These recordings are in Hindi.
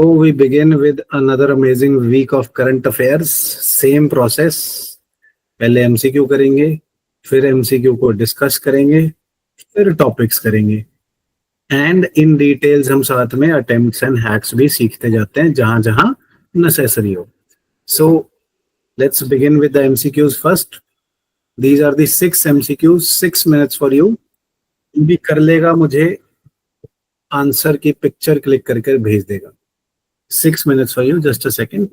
So we begin with another amazing week of current affairs. Same process. पहले एमसीक्यू करेंगे, फिर एमसीक्यू को डिस्कस करेंगे, फिर टॉपिक्स करेंगे एंड इन डिटेल्स हम साथ में अटेम्प्ट्स एंड हैक्स भी सीखते जाते हैं जहां जहां नेसेसरी हो. So let's begin with the MCQs first. These are the 6 MCQs, 6 minutes for you. भी कर लेगा मुझे आंसर की पिक्चर क्लिक करके भेज देगा. 6 minutes for you. Just a second.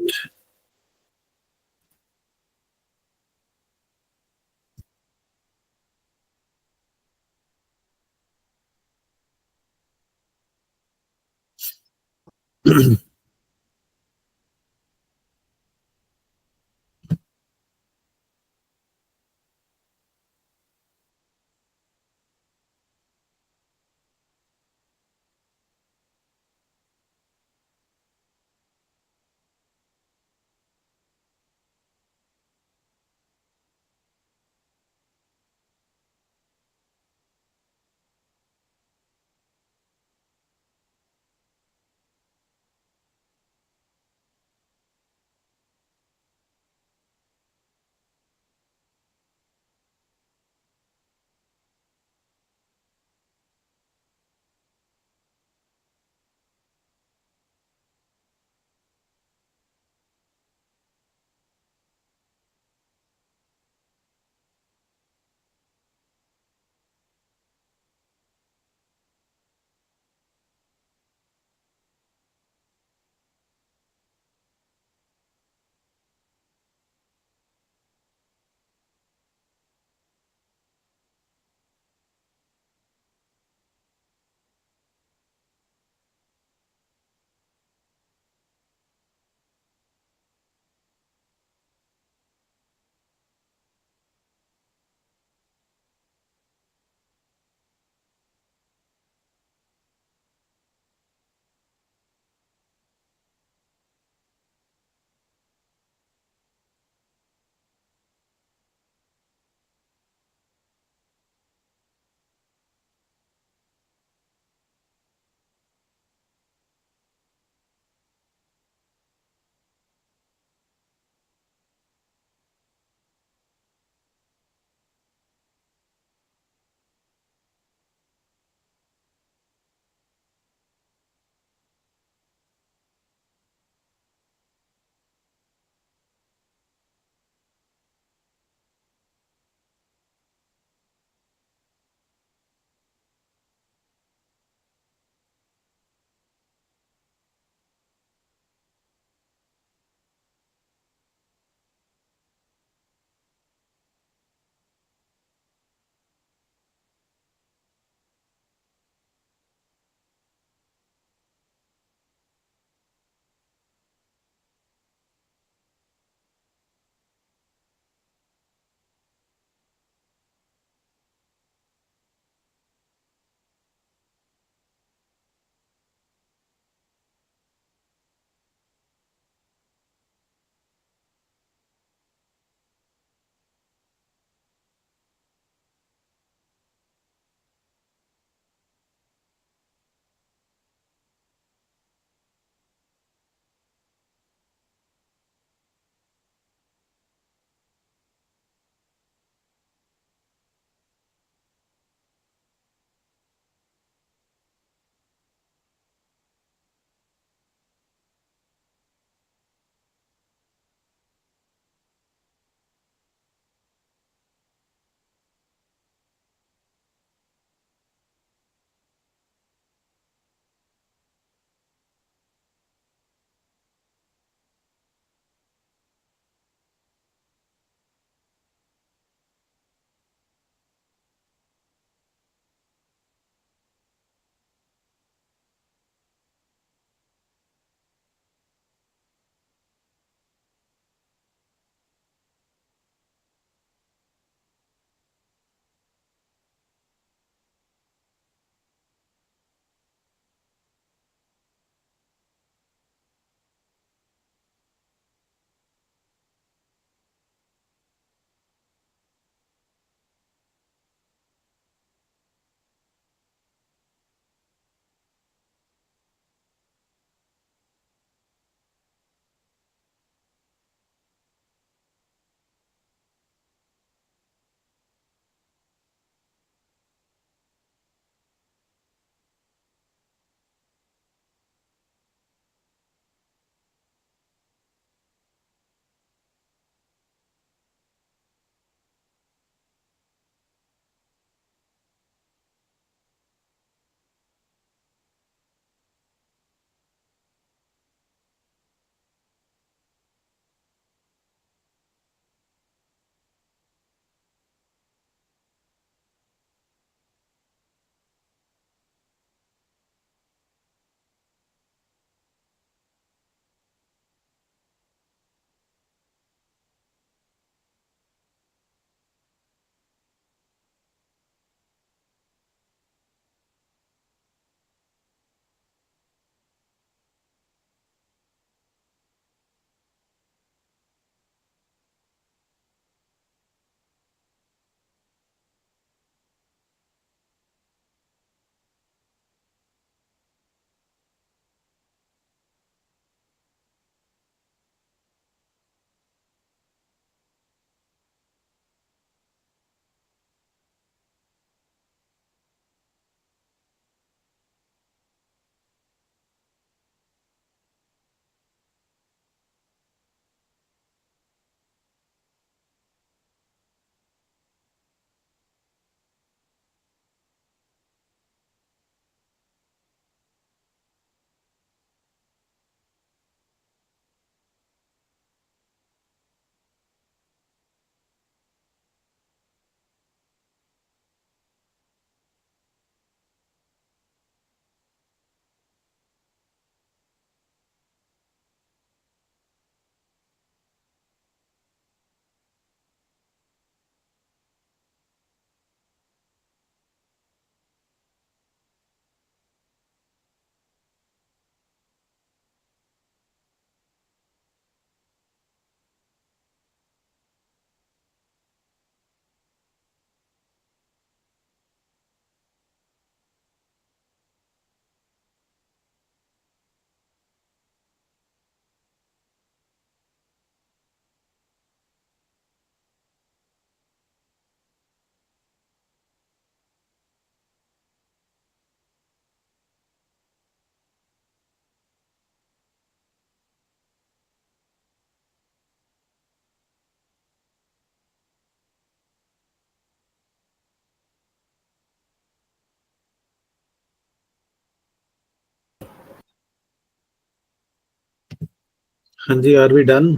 हाँ जी, आर वी डन?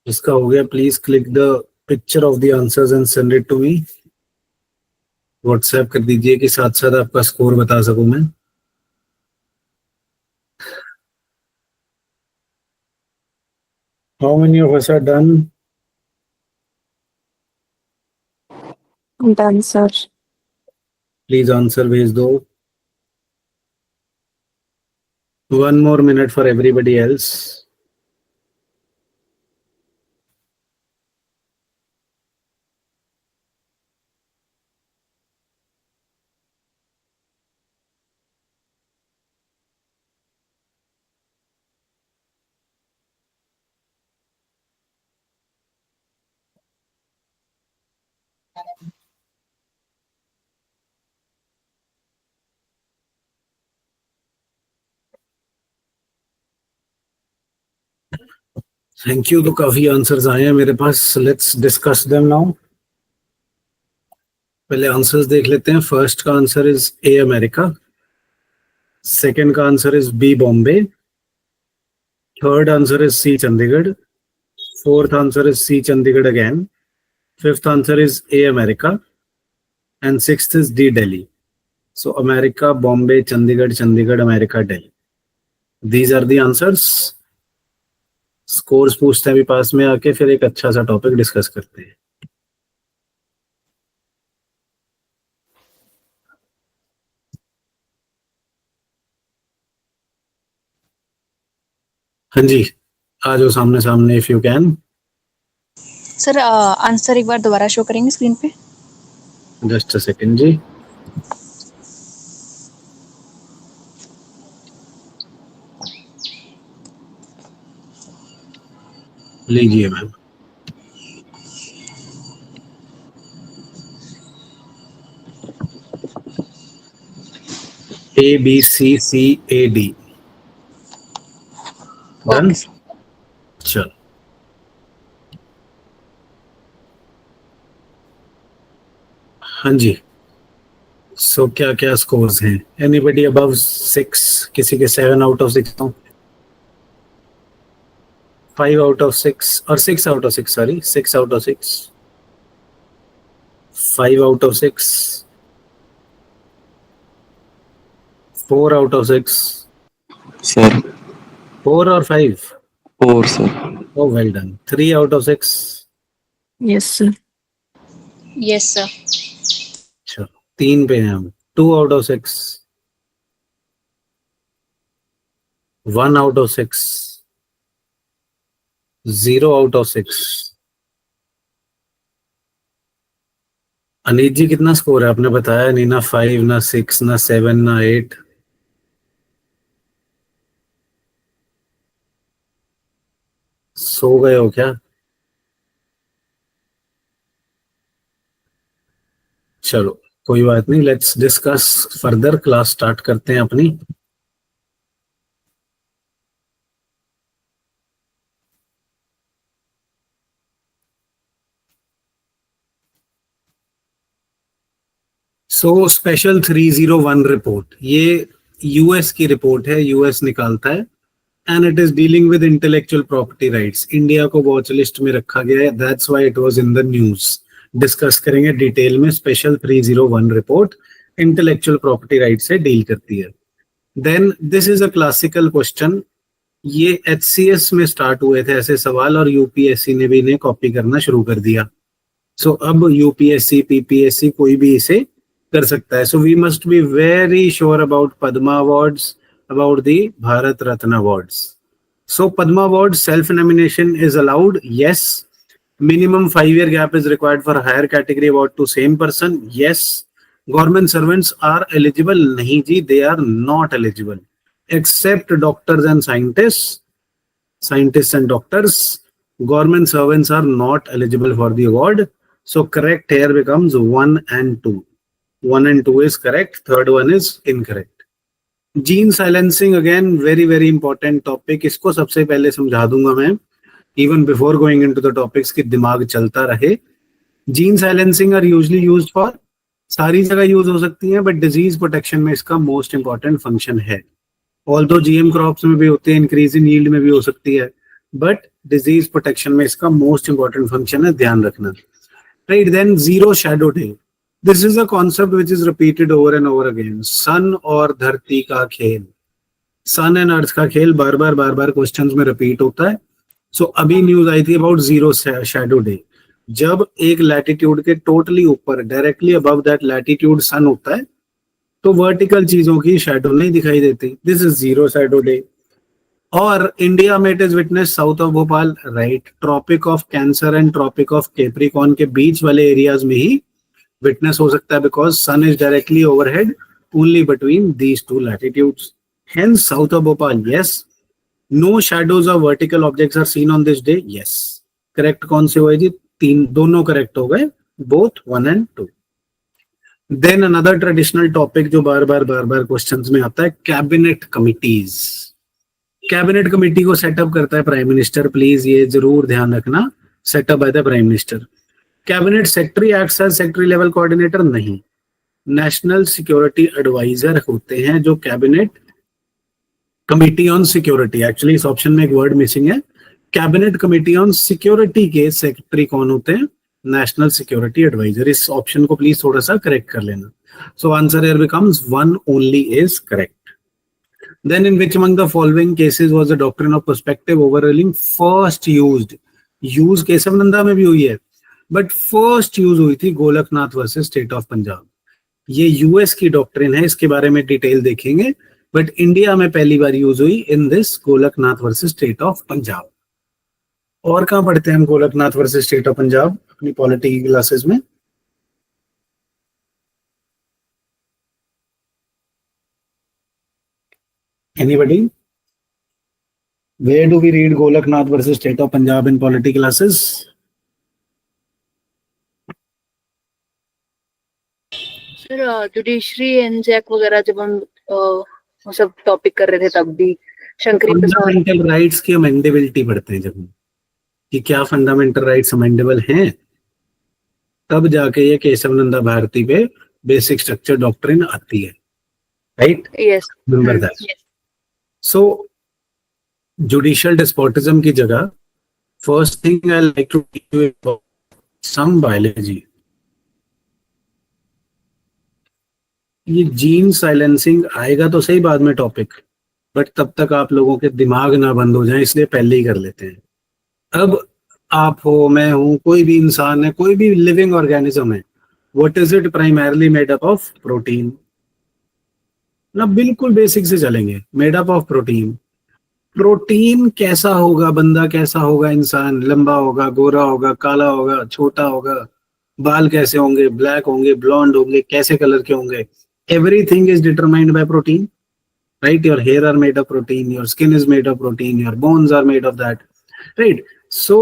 जिसका हो गया please click the picture of the answers and send it to me. WhatsApp कर दीजिए कि साथ साथ आपका स्कोर बता सकूं मैं। How many of us are done? Done sir. Please answer भेज दो। 1 more minute for everybody else. Thank you. तो काफी आंसर्स आए हैं मेरे पास, लेट्स डिस्कस देम नाउ। पहले आंसर्स देख लेते हैं। फर्स्ट का answer is A America, second का answer is B Bombay, third answer is C Chandigarh, fourth answer is C Chandigarh again, fifth answer is A America, and sixth is D Delhi. So America, Bombay, Chandigarh, Chandigarh, America, Delhi. These are the answers. Scores पूछते हैं अभी पास में आके, फिर एक अच्छा सा टॉपिक डिस्कस करते हैं। हाँ जी, आ जाओ सामने सामने if you can. Sir answer एक बार दोबारा शो करेंगे स्क्रीन पे? जस्ट अ सेकंड जी। लीजिए ma'am. A B C C A D. Done? चलो, हाँ जी। सो क्या क्या स्कोर्स हैं? Anybody above 6? किसी के 7 आउट ऑफ 6 हो? 5 आउट ऑफ 6 और 6 out of 6, sorry 6 out of 6, 5 out of 6, 4 out of 6। Sir 4 और 5? 4 sir. Oh, well done. 3 out of 6. Yes sir. Yes sir. चलो 3 पे हैं हम। 2 out of 6, 1 out of 6, 0 out of 6। Aneet जी कितना स्कोर है आपने बताया नहीं ना? 5 ना 6 ना 7 ना 8। सो गए हो क्या? चलो कोई बात नहीं, let's discuss further. Class start करते हैं अपनी। सो स्पेशल 301 रिपोर्ट, ये यूएस की रिपोर्ट है, यूएस निकालता है, and it is dealing with intellectual property rights. India को वॉच लिस्ट में रखा गया है, that's why it was in the news. Discuss करेंगे डिटेल में। Special 301 report intellectual property right से डील करती है। Then this is a classical question. ये एचसीएस में स्टार्ट हुए थे ऐसे सवाल, और यूपीएससी ने भी इन्हें कॉपी करना शुरू कर दिया। सो अब यूपीएससी, पीपीएससी कोई भी इसे कर सकता है। So we must be very sure about Padma awards, about the Bharat Ratna awards. So Padma award self nomination is allowed, yes. Minimum 5-year gap is required for higher category award to same person, yes. Government servants are eligible, nahi ji, they are not eligible, except doctors and scientists and doctors. Government servants are not eligible for the award. So correct here becomes 1 and 2. 1 and 2 is correct, third one is incorrect. Gene silencing again very very important topic. इसको सबसे पहले समझा दूंगा मैं, even before going into the topics, की दिमाग चलता रहे। Gene silencing are usually used for, सारी जगह यूज हो सकती है, बट डिजीज प्रोटेक्शन में इसका मोस्ट इंपॉर्टेंट फंक्शन है। ऑल्दो जीएम क्रॉप्स में भी होते हैं, इंक्रीज इन यील्ड में भी हो सकती है, बट डिजीज प्रोटेक्शन में इसका मोस्ट इंपॉर्टेंट फंक्शन है, ध्यान रखना। Right, then zero shadow day, this is a concept which is repeated over and over again. Sun और धरती का खेल, सन एंड अर्थ का खेल बार बार क्वेश्चंस में रिपीट होता है। सो अभी न्यूज आई थी अबाउट जीरो शैडो डे, जब एक लैटिट्यूड के टोटली ऊपर डायरेक्टली अबव दैट लैटिट्यूड सन होता है तो वर्टिकल चीजों की शैडो नहीं दिखाई देती, this is zero shadow day. और इंडिया में it is witness south of Bhopal, right, tropic of cancer and tropic of Capricorn के बीच वाले एरियाज में ही विटनेस हो सकता है, because sun is directly overhead only between these two latitudes, hence south of Bhopal, yes. No shadows of vertical objects are seen on this day, yes. Correct कौन से हुए जी? तीन, दोनों करेक्ट हो गए, both 1 and 2। Then another traditional topic जो बार बार क्वेश्चंस में आता है, कैबिनेट कमिटीज। कैबिनेट कमेटी को सेटअप करता है प्राइम मिनिस्टर, प्लीज ये जरूर ध्यान रखना, setup by the prime minister. Cabinet secretary acts as secretary level coordinator, नहीं, नेशनल सिक्योरिटी एडवाइजर होते हैं जो cabinet committee on security, actually इस ऑप्शन में एक वर्ड मिसिंग है, कैबिनेट कमेटी ऑन सिक्योरिटी के सेक्रेटरी कौन होते हैं? National security adviser. इस ऑप्शन को प्लीज थोड़ा सा करेक्ट कर लेना। So answer here becomes 1 only is correct. Then in which among the following cases was the doctrine of prospective overruling first used? Use Kesavananda में भी हुई है, बट फर्स्ट यूज हुई थी Golaknath versus state of Punjab. ये यूएस की डॉक्ट्रिन है, इसके बारे में डिटेल देखेंगे, बट इंडिया में पहली बार यूज हुई in this Golaknath versus state of Punjab. और कहां पढ़ते हैं हम Golaknath versus state of Punjab अपनी पॉलिटी की क्लासेस में? Anybody? Where do we read Golaknath versus State of Punjab in polity classes? Sir judiciary and जैक वगैरह जब हम वो सब टॉपिक कर रहे थे तब भी शंकरी प्रसाद। फंडामेंटल राइट्स की अमेंडेबिलिटी पढ़ते हैं जब हम, कि क्या फंडामेंटल राइट्स अमेंडेबल हैं, तब जाके ये केशवनंदा भारती पे बेसिक स्ट्रक्चर डॉक्ट्रिन आती है, right? Yes, remember that. So judicial despotism की जगह first thing I like to teach you some biology. ये जीन साइलेंसिंग आएगा तो सही बाद में टॉपिक, बट तब तक आप लोगों के दिमाग ना बंद हो जाए, इसलिए पहले ही कर लेते हैं। अब आप हो, मैं हूं, कोई भी इंसान है, कोई भी लिविंग ऑर्गेनिज्म है, what is it? Primarily made up of protein ना, बिल्कुल बेसिक से चलेंगे, made up of protein. Protein कैसा होगा, बंदा कैसा होगा, इंसान लंबा होगा, गोरा होगा, काला होगा, छोटा होगा, बाल कैसे होंगे, ब्लैक होंगे, ब्लॉन्ड होंगे, कैसे कलर के होंगे, everything is determined by protein, right? Your hair are made of protein, your skin is made of protein, your bones are made of that, right? So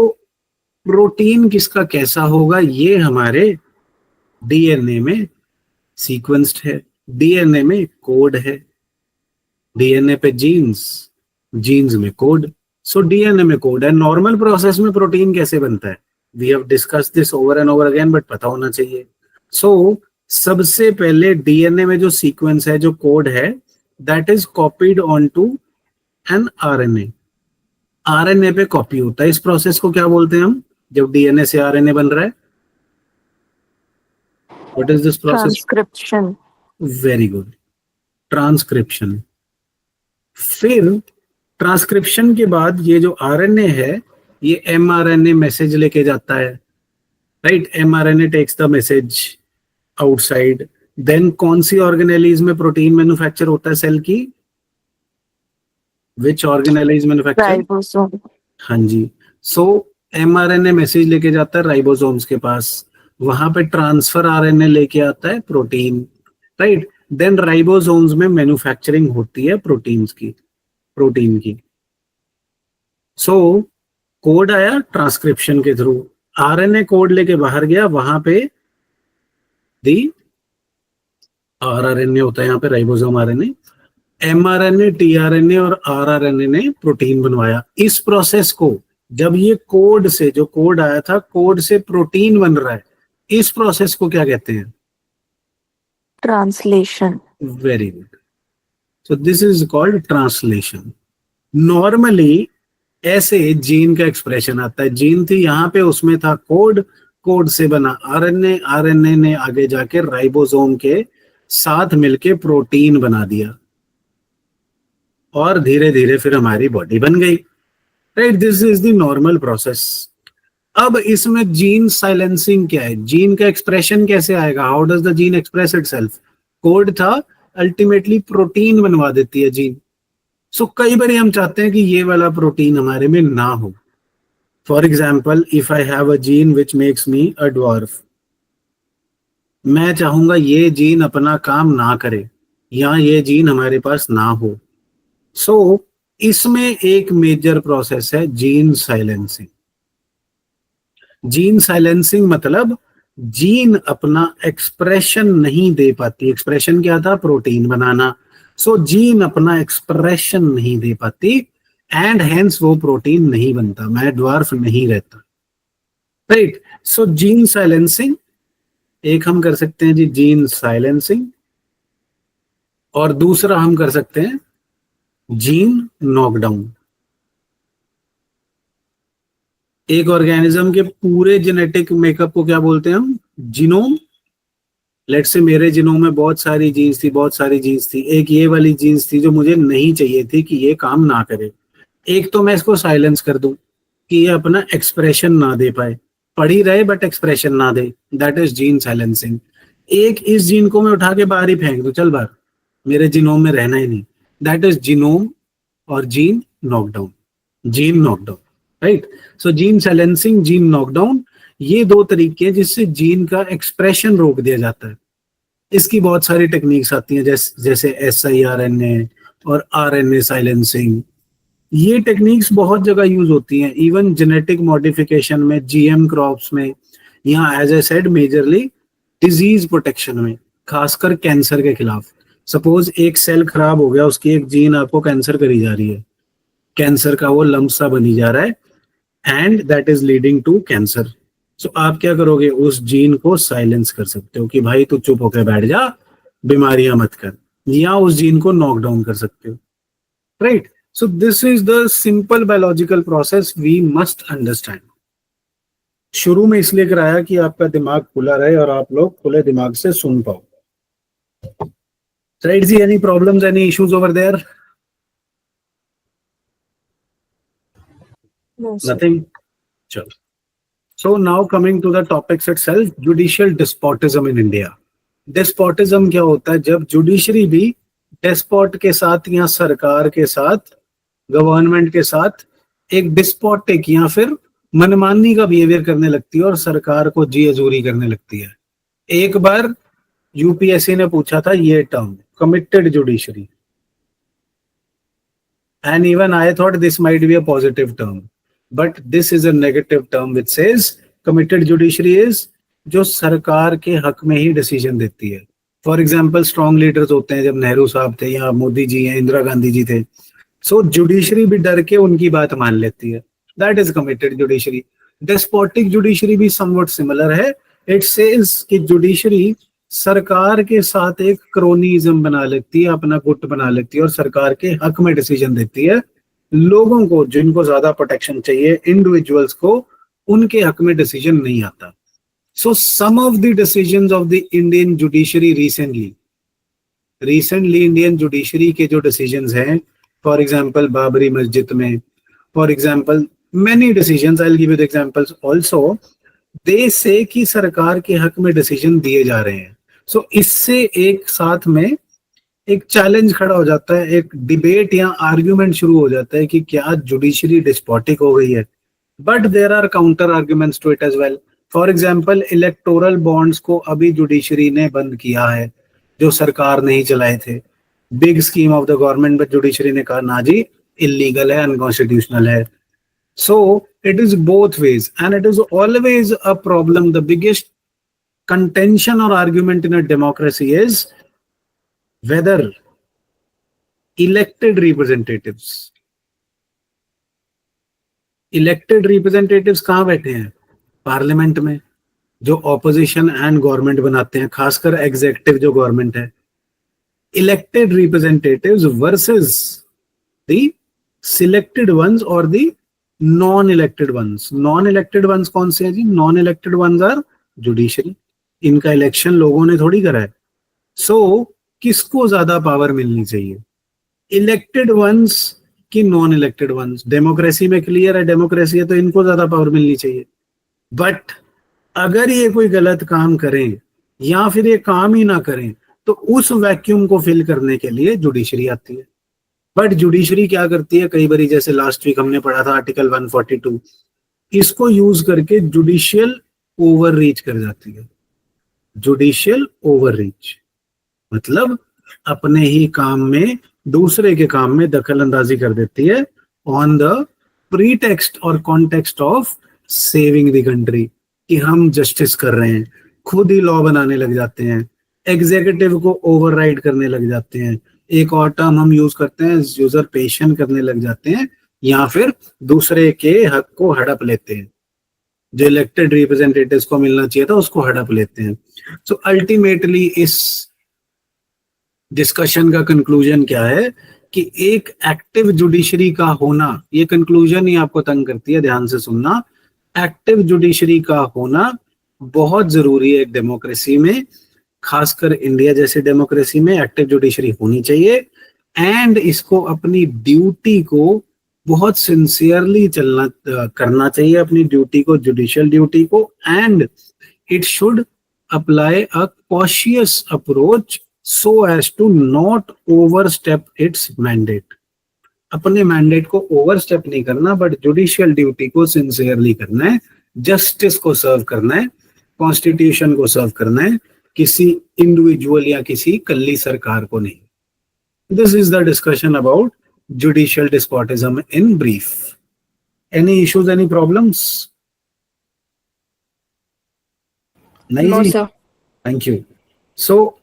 protein किसका कैसा होगा ये हमारे डीएनए में सीक्वेंस्ड है, डीएनए में कोड है, डीएनए पे जीन्स, जीन्स में कोड, सो डीएनए में कोड है। नॉर्मल प्रोसेस में प्रोटीन कैसे बनता है? We have discussed this over and over again, but पता होना चाहिए। सो सबसे पहले डीएनए में जो सीक्वेंस है, जो कोड है, that is copied on to an RNA. RNA पे कॉपी होता है। इस प्रोसेस को क्या बोलते हैं हम, जब डीएनए से आरएनए बन रहा है? What is this process? Transcription. Very good, transcription. फिर ट्रांसक्रिप्शन के बाद ये जो आरएनए है, ये एमआरएनए मैसेज लेके जाता है, right? MRNA takes the message outside. Then कौन सी ऑर्गेनेलीज में प्रोटीन मैन्युफैक्चर होता है सेल की? Which organelles manufacture? राइबोसोम। हाँ जी। सो एमआरएनए मैसेज लेके जाता है राइबोसोम्स के पास, वहां पे ट्रांसफर आरएनए लेके आता है प्रोटीन, राइट? देन राइबोसोम्स में मैन्युफैक्चरिंग होती है प्रोटीन्स की, प्रोटीन की। सो कोड आया ट्रांसक्रिप्शन के थ्रू, आरएनए कोड लेके बाहर गया, वहां पे दी आरआरएनए होता है, यहाँ पे राइबोसोम आरएनए, एमआरएनए, टीआरएनए और आरआरएनए ने प्रोटीन बनवाया। इस प्रोसेस को, जब ये कोड से, जो कोड आया था, कोड से प्रोटीन बन रहा है, इस प्रोसेस को क्या कहते हैं? Translation. Very good. So this is called translation. Normally ऐसे जीन का एक्सप्रेशन आता है, जीन थी यहाँ पे, उसमें था कोड, कोड से बना आरएनए, आरएनए ने आगे जाके राइबोसोम के साथ मिलके प्रोटीन बना दिया और धीरे धीरे फिर हमारी बॉडी बन गई, right? This is the normal process. अब इसमें जीन साइलेंसिंग क्या है, जीन का एक्सप्रेशन कैसे आएगा, how does the gene express itself? Code था, अल्टीमेटली प्रोटीन बनवा देती है जीन. सो कई बार हम चाहते हैं कि ये वाला प्रोटीन हमारे में ना हो. For example, if I have a gene which makes me a dwarf, मैं चाहूंगा ये जीन अपना काम ना करे या ये जीन हमारे पास ना हो. सो इसमें एक मेजर प्रोसेस है जीन साइलेंसिंग. जीन साइलेंसिंग मतलब जीन अपना एक्सप्रेशन नहीं दे पाती. एक्सप्रेशन क्या था? प्रोटीन बनाना. सो जीन अपना एक्सप्रेशन नहीं दे पाती एंड हेंस वो प्रोटीन नहीं बनता, मैं ड्वार्फ नहीं रहता, राइट? सो जीन साइलेंसिंग एक हम कर सकते हैं जी, जीन साइलेंसिंग, और दूसरा हम कर सकते हैं जीन नॉकडाउन. एक ऑर्गेनिज्म के पूरे जेनेटिक मेकअप को क्या बोलते हैं हम? जीनोम. लेट्स से मेरे जीनोम में बहुत सारी जीन्स थी, एक ये वाली जीन्स थी जो मुझे नहीं चाहिए थी कि ये काम ना करे. एक तो मैं इसको साइलेंस कर दूं कि ये अपना एक्सप्रेशन ना दे पाए, पढ़ ही रहे बट एक्सप्रेशन ना दे, दैट इज जीन साइलेंसिंग. एक इस जीन को मैं उठा के बाहर ही फेंक दूं, चल बाहर, मेरे जीनोम में रहना ही नहीं, दैट इज जीनोम और gene knockdown. Gene knockdown, right? So gene silencing, gene knockdown, ये दो तरीके हैं जिससे जीन का एक्सप्रेशन रोक दिया जाता है. इसकी बहुत सारी टेक्निक्स आती हैं, जैसे siRNA और RNA साइलेंसिंग. ये टेक्निक्स बहुत जगह यूज होती हैं, इवन जेनेटिक मॉडिफिकेशन में, जीएम क्रॉप्स में, यहाँ as a said majorly disease protection में, खासकर कैंसर के खिलाफ. सपोज एक सेल खराब हो गया, उसकी एक जीन आपको कैंसर करी जा रही है, कैंसर का वो लंप सा बनी जा रहा है and that is leading to cancer. So आप क्या करोगे? उस जीन को साइलेंस कर सकते हो कि भाई तू चुप होकर बैठ जा, बीमारियां मत कर, या उस जीन को नॉकडाउन कर सकते हो, right? So this is the simple biological process we must understand. शुरू में इसलिए कराया कि आपका दिमाग खुला रहे और आप लोग खुले दिमाग से सुन पाओ, राइट जी? Any problems, any issues over there? No, sir. Nothing? Chalo. So now coming to the topics itself, judicial despotism in India. Despotism क्या होता है? जब जुडिशरी भी डेस्पोट के साथ या सरकार के साथ, गवर्नमेंट के साथ एक डिस्पोटिक या फिर मनमानी का बिहेवियर करने लगती है और सरकार को जी हजूरी करने लगती है. एक बार यूपीएससी ने पूछा था ये term, committed judiciary, and even I thought this might be a positive term, but this is a negative term which says committed judiciary is जो सरकार के हक में ही डिसीजन देती है. फॉर एग्जाम्पल स्ट्रॉन्ग लीडर्स होते हैं, जब नेहरू साहब थे या मोदी जी या इंदिरा गांधी जी थे, सो जुडिशरी भी डर के उनकी बात मान लेती है, that is committed judiciary. Despotic judiciary भी समवट सिमिलर है. इट सेज कि जुडिशरी सरकार के साथ एक क्रोनिज्म बना लेती है, अपना गुट बना लेती है और सरकार के हक में डिसीजन देती है. लोगों को जिनको ज्यादा प्रोटेक्शन चाहिए, इंडिविजुअल्स को, उनके हक में डिसीजन नहीं आता. So some of the decisions of the Indian judiciary recently Indian judiciary के जो डिसीजंस हैं, फॉर एग्जांपल बाबरी मस्जिद में, for example many decisions, I will give you the examples also, they say कि सरकार के हक में डिसीजन दिए जा रहे हैं. सो इससे एक साथ में एक चैलेंज खड़ा हो जाता है, एक डिबेट या आर्ग्यूमेंट शुरू हो जाता है कि क्या जुडिशरी डिस्पोटिक हो गई है. But there are counter arguments to it as well. For example electoral bonds को अभी जुडिशरी ने बंद किया है, जो सरकार ने ही चलाए थे. Big scheme of the government, but judiciary ने कहा ना जी, इलीगल है, अनकॉन्स्टिट्यूशनल है. So it is both ways and it is always a problem. The biggest contention or argument in a democracy is whether elected representatives कहाँ बैठे हैं? पार्लियामेंट में, जो ऑपोजिशन एंड गवर्नमेंट बनाते हैं, खासकर एग्जीक्यूटिव जो गवर्नमेंट है. Elected representatives versus the selected ones और the non elected ones. Non elected ones कौन से हैं जी? Non elected ones are judiciary, इनका इलेक्शन लोगों ने थोड़ी करा है। सो किसको ज्यादा पावर मिलनी चाहिए, इलेक्टेड वंस कि नॉन इलेक्टेड वंस? डेमोक्रेसी में क्लियर है, डेमोक्रेसी है तो इनको ज्यादा पावर मिलनी चाहिए। बट अगर ये कोई गलत काम करें या फिर ये काम ही ना करें तो उस वैक्यूम को फिल करने के लिए जुडिशरी आती है। बट जुडिशरी क्या करती है, कई बार जैसे लास्ट वीक हमने पढ़ा था आर्टिकल 142, इसको यूज करके जुडिशियल ओवर रीच कर जाती है। जुडिशियल ओवर रीच मतलब अपने ही काम में दूसरे के काम में दखल अंदाजी कर देती है ऑन द प्रीटेक्स्ट और context of saving the country, कि हम जस्टिस कर रहे हैं, खुद ही लॉ बनाने लग जाते हैं, एग्जीक्यूटिव को ओवरराइड करने लग जाते हैं, एक और टर्म हम यूज करते हैं यूजरपेशन करने लग जाते हैं, या फिर दूसरे के हक को हड़प लेते हैं, जो इलेक्टेड रिप्रेजेंटेटिव्स को मिलना चाहिए था उसको हड़प लेते हैं। सो अल्टीमेटली इस डिस्कशन का कंक्लूजन क्या है कि एक एक्टिव जुडिशरी का होना, ये कंक्लूजन ही आपको तंग करती है, ध्यान से सुनना, एक्टिव जुडिशरी का होना बहुत जरूरी है एक डेमोक्रेसी में, खासकर इंडिया जैसे डेमोक्रेसी में एक्टिव जुडिशरी होनी चाहिए। एंड इसको अपनी ड्यूटी को बहुत सिंसियरली करना चाहिए, अपनी ड्यूटी को, जुडिशियल ड्यूटी को, and it should apply a cautious approach so as to not overstep its mandate। अपने मैंडेट को ओवरस्टेप नहीं करना, बट जुडिशियल ड्यूटी को सिंसियरली करना है, जस्टिस को सर्व करना है, कॉन्स्टिट्यूशन को सर्व करना है, किसी इंडिविजुअल या किसी कल्ली सरकार को नहीं। This is the discussion about judicial despotism in brief. Any issues, any problems? No, sir. Thank you. So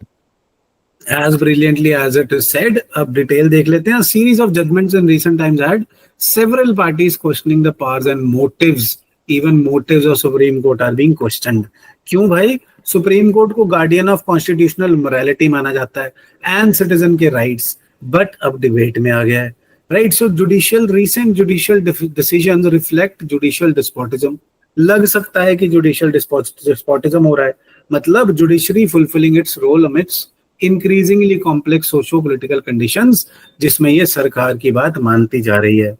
as brilliantly as it is said, अब डिटेल देख लेते हैं। Series of judgments in recent times had several parties questioning the powers and motives, even motives of Supreme Court are being questioned। क्यों भाई? सुप्रीम कोर्ट को गार्डियन ऑफ कॉन्स्टिट्यूशनल मोरालिटी माना जाता है एंड सिटीजन के राइट्स, बट अब डिबेट में आ गया है, राइट? सो recent judicial decisions reflect judicial despotism। लग सकता है कि जुडिशियल डिस्पोटिज्म हो रहा है, मतलब judiciary fulfilling its role amidst increasingly complex socio political conditions, जिसमें ये सरकार की बात मानती जा रही है,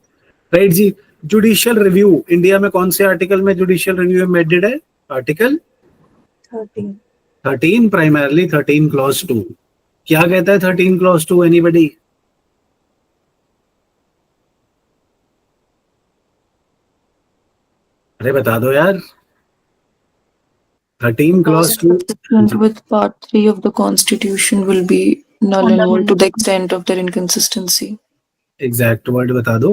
राइट जी? जुडिशियल रिव्यू इंडिया में कौन से आर्टिकल में जुडिशियल रिव्यू एम्बेडेड है? Article 13, primarily 13 clause 2। क्या कहता है 13 क्लॉज 2? एनीबडी? अरे बता दो यार। 13 clause 2 consistent with part 3 of the constitution will be null and void to the extent of their inconsistency। Exact word बता दो।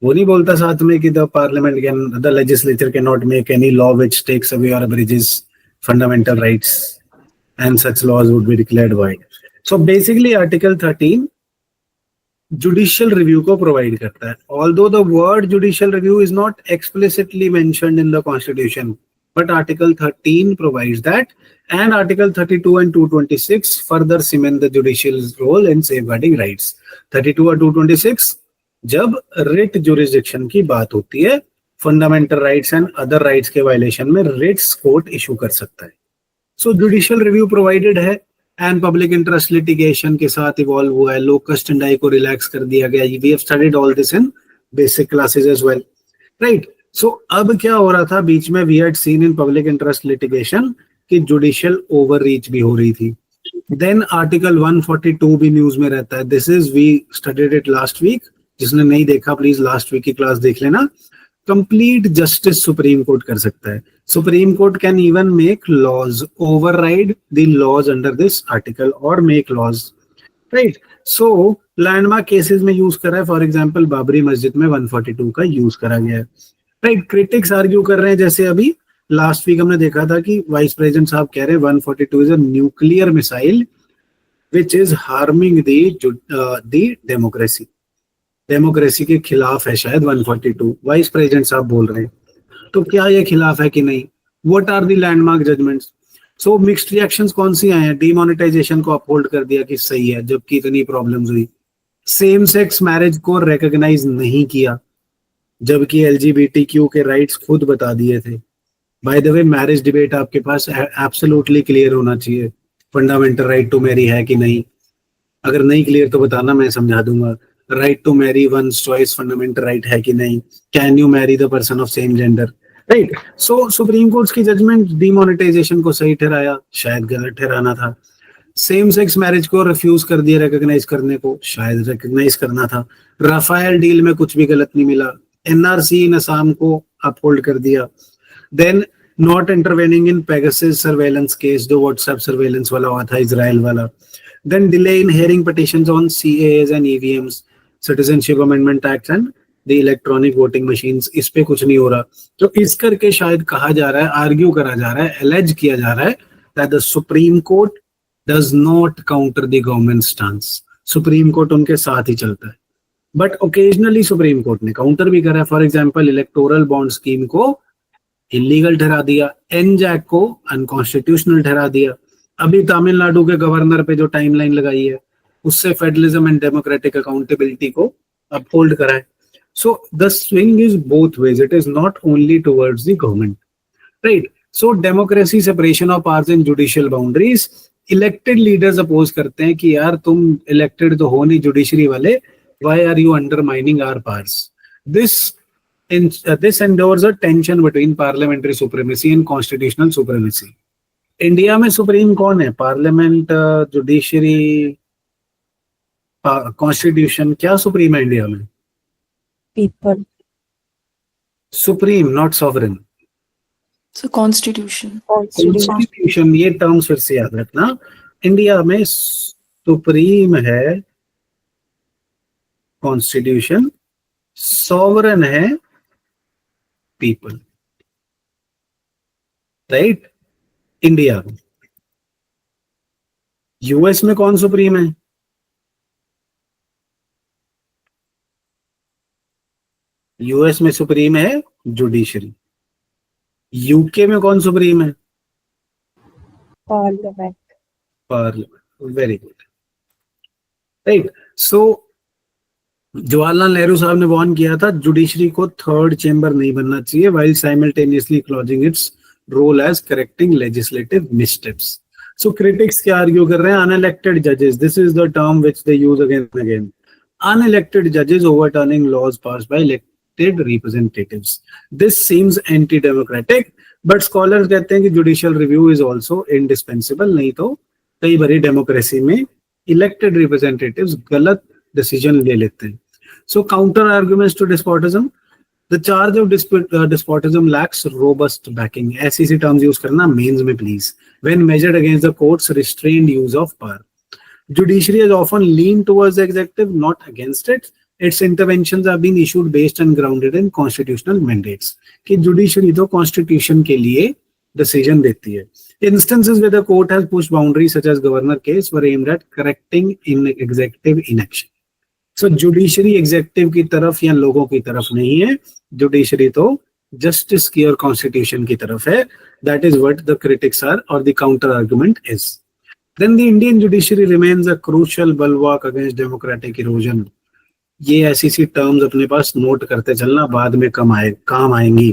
वो नहीं बोलता साथ में कि the parliament can, the legislature cannot make any law which takes away और abridges fundamental rights and such laws would be declared void. So basically article 13 judicial review को प्रोवाइड करता है। Although the word judicial review is not explicitly mentioned in the constitution, but Article 13 provides that, and Article 32 and 226 further cement the judicial role in safeguarding rights। 32 और 226 जब रिट जुरिस्डिक्शन की बात होती है, fundamental rights and other rights के वायलेशन में रिट्स कोर्ट इशू कर सकता है। सो जुडिशियल रिव्यू प्रोवाइडेड है एंड पब्लिक इंटरेस्ट लिटिगेशन के साथ इवॉल्व हुआ है, लोकस स्टैंडाई को रिलैक्स कर दिया गया। We have studied all this in basic classes as well, right? So अब क्या हो रहा था बीच में, we had seen in public interest litigation कि जुडिशियल ओवररीच भी हो रही थी। देन आर्टिकल 142 भी न्यूज में रहता है। This is, we studied it last week, जिसने नहीं देखा प्लीज लास्ट वीक की क्लास देख लेना। कंप्लीट जस्टिस सुप्रीम कोर्ट कर सकता है। Supreme court can even make laws, override the laws under this article और make laws, right? So landmark cases में यूज करा है, फॉर एग्जांपल बाबरी मस्जिद में 142 का यूज करा गया है, राइट? क्रिटिक्स आर्ग्यू कर रहे हैं, जैसे अभी लास्ट वीक हमने देखा था कि वाइस प्रेसिडेंट साहब कह रहे हैं 142 is a nuclear missile which is harming the democracy. Democracy के खिलाफ है शायद 142, वाइस प्रेसिडेंट साहब बोल रहे हैं। तो क्या ये खिलाफ है कि नहीं? What are the landmark judgments? So mixed reactions कौन सी आए हैं? डीमोनेटाइजेशन को अपहोल्ड कर दिया कि सही है, जबकि इतनी प्रॉब्लम्स हुई। सेम सेक्स मैरिज को रिकॉग्नाइज नहीं किया, जबकि एलजीबीटीक्यू के राइट्स खुद बता दिए थे। Bye the way, marriage debate आपके पास एब्सोल्युटली क्लियर होना चाहिए, फंडामेंटल राइट टू मैरी है कि नहीं। अगर नहीं क्लियर तो बताना, मैं समझा दूंगा। Right to marry one's choice fundamental right है कि नहीं? Can you marry the person of same gender? Right. So supreme court की जजमेंट डीमोनेटाइजेशन को सही ठहराया, शायद गलत ठहराना था। सेम सेक्स मैरिज को रिफ्यूज कर दिया रिकॉग्नाइज करने को, शायद रिकॉग्नाइज करना था। राफेल डील में कुछ भी गलत नहीं मिला। एनआरसी इन असम को अपहोल्ड कर दिया। Then not intervening in Pegasus surveillance case, जो व्हाट्सएप सर्वेलेंस वाला हुआ था, इजराइल वाला। Then delay in hearing petitions on CAs and EVMs, citizenship amendment act and the electronic voting machines, इस पे कुछ नहीं हो रहा। तो इस करके शायद कहा जा रहा है, आर्ग्यू करा जा रहा है, एलेज किया जा रहा है that the supreme court does not counter the government stance. Supreme court उनके साथ ही चलता है, बट ओकेजनली सुप्रीम कोर्ट ने काउंटर भी करा है। For example, electoral bond scheme को इलीगल ठहरा दिया, एनजैक को अनकॉन्स्टिट्यूशनल ठहरा दिया। अभी तमिलनाडु के गवर्नर पे जो टाइमलाइन लगाई है, उससे फेडरलिज्म एंड डेमोक्रेटिक अकाउंटेबिलिटी को अपहोल्ड करा है। So the swing is both ways, it is not only towards the government, right. So democracy, separation of powers and judicial boundaries, elected leaders oppose करते हैं कि यार तुम इलेक्टेड तो हो नहीं जुडिशरी वाले, why are you undermining our powers? This endorse a tension between parliamentary supremacy and constitutional supremacy. India में सुप्रीम कौन है? पार्लियामेंट, जुडिशरी, कॉन्स्टिट्यूशन, क्या सुप्रीम है इंडिया में? People. Supreme, not sovereign. So constitution. Constitution, ये टर्म्स फिर से याद रखना। इंडिया में सुप्रीम है कॉन्स्टिट्यूशन, सॉवरेन है पीपल, राइट। इंडिया में। यूएस में कौन सुप्रीम है? यूएस में सुप्रीम है जुडिशरी। यूके में कौन सुप्रीम है? Parliament. Parliament. Very good, right. So Jawaharlal Nehru साहब ने वार्न किया था, जुडिशरी को थर्ड चेंबर नहीं बनना चाहिए, while simultaneously acknowledging its role as correcting legislative missteps. So critics क्या आर्ग्यू कर रहे हैं? Unelected judges, this is the term which they use again and again. Unelected judges overturning laws passed by elected representatives. This seems anti-democratic, but scholars कहते हैं कि judicial review is also indispensable. नहीं तो कई बारी डेमोक्रेसी में elected representatives गलत डिसीजन ले लेते हैं। So counter arguments to despotism, the charge of despotism lacks robust backing. ऐसी टर्म्स यूज करना मेंस में please. When measured against the court's restrained use of power, judiciary has often leaned towards the executive, not against it. Its interventions have been issued based and grounded in constitutional mandates. कि judiciary तो constitution के लिए decision देती है। Instances where the court has pushed boundaries, such as governor case, were aimed at correcting in executive inaction. So judiciary executive की तरफ या लोगों की तरफ नहीं है, judiciary तो justice की और constitution की तरफ है। That is what the critics are, or the counter argument is. Then the Indian judiciary remains a crucial bulwark against democratic erosion. ये ऐसी सी टर्म्स अपने पास नोट करते चलना, बाद में काम आएंगी,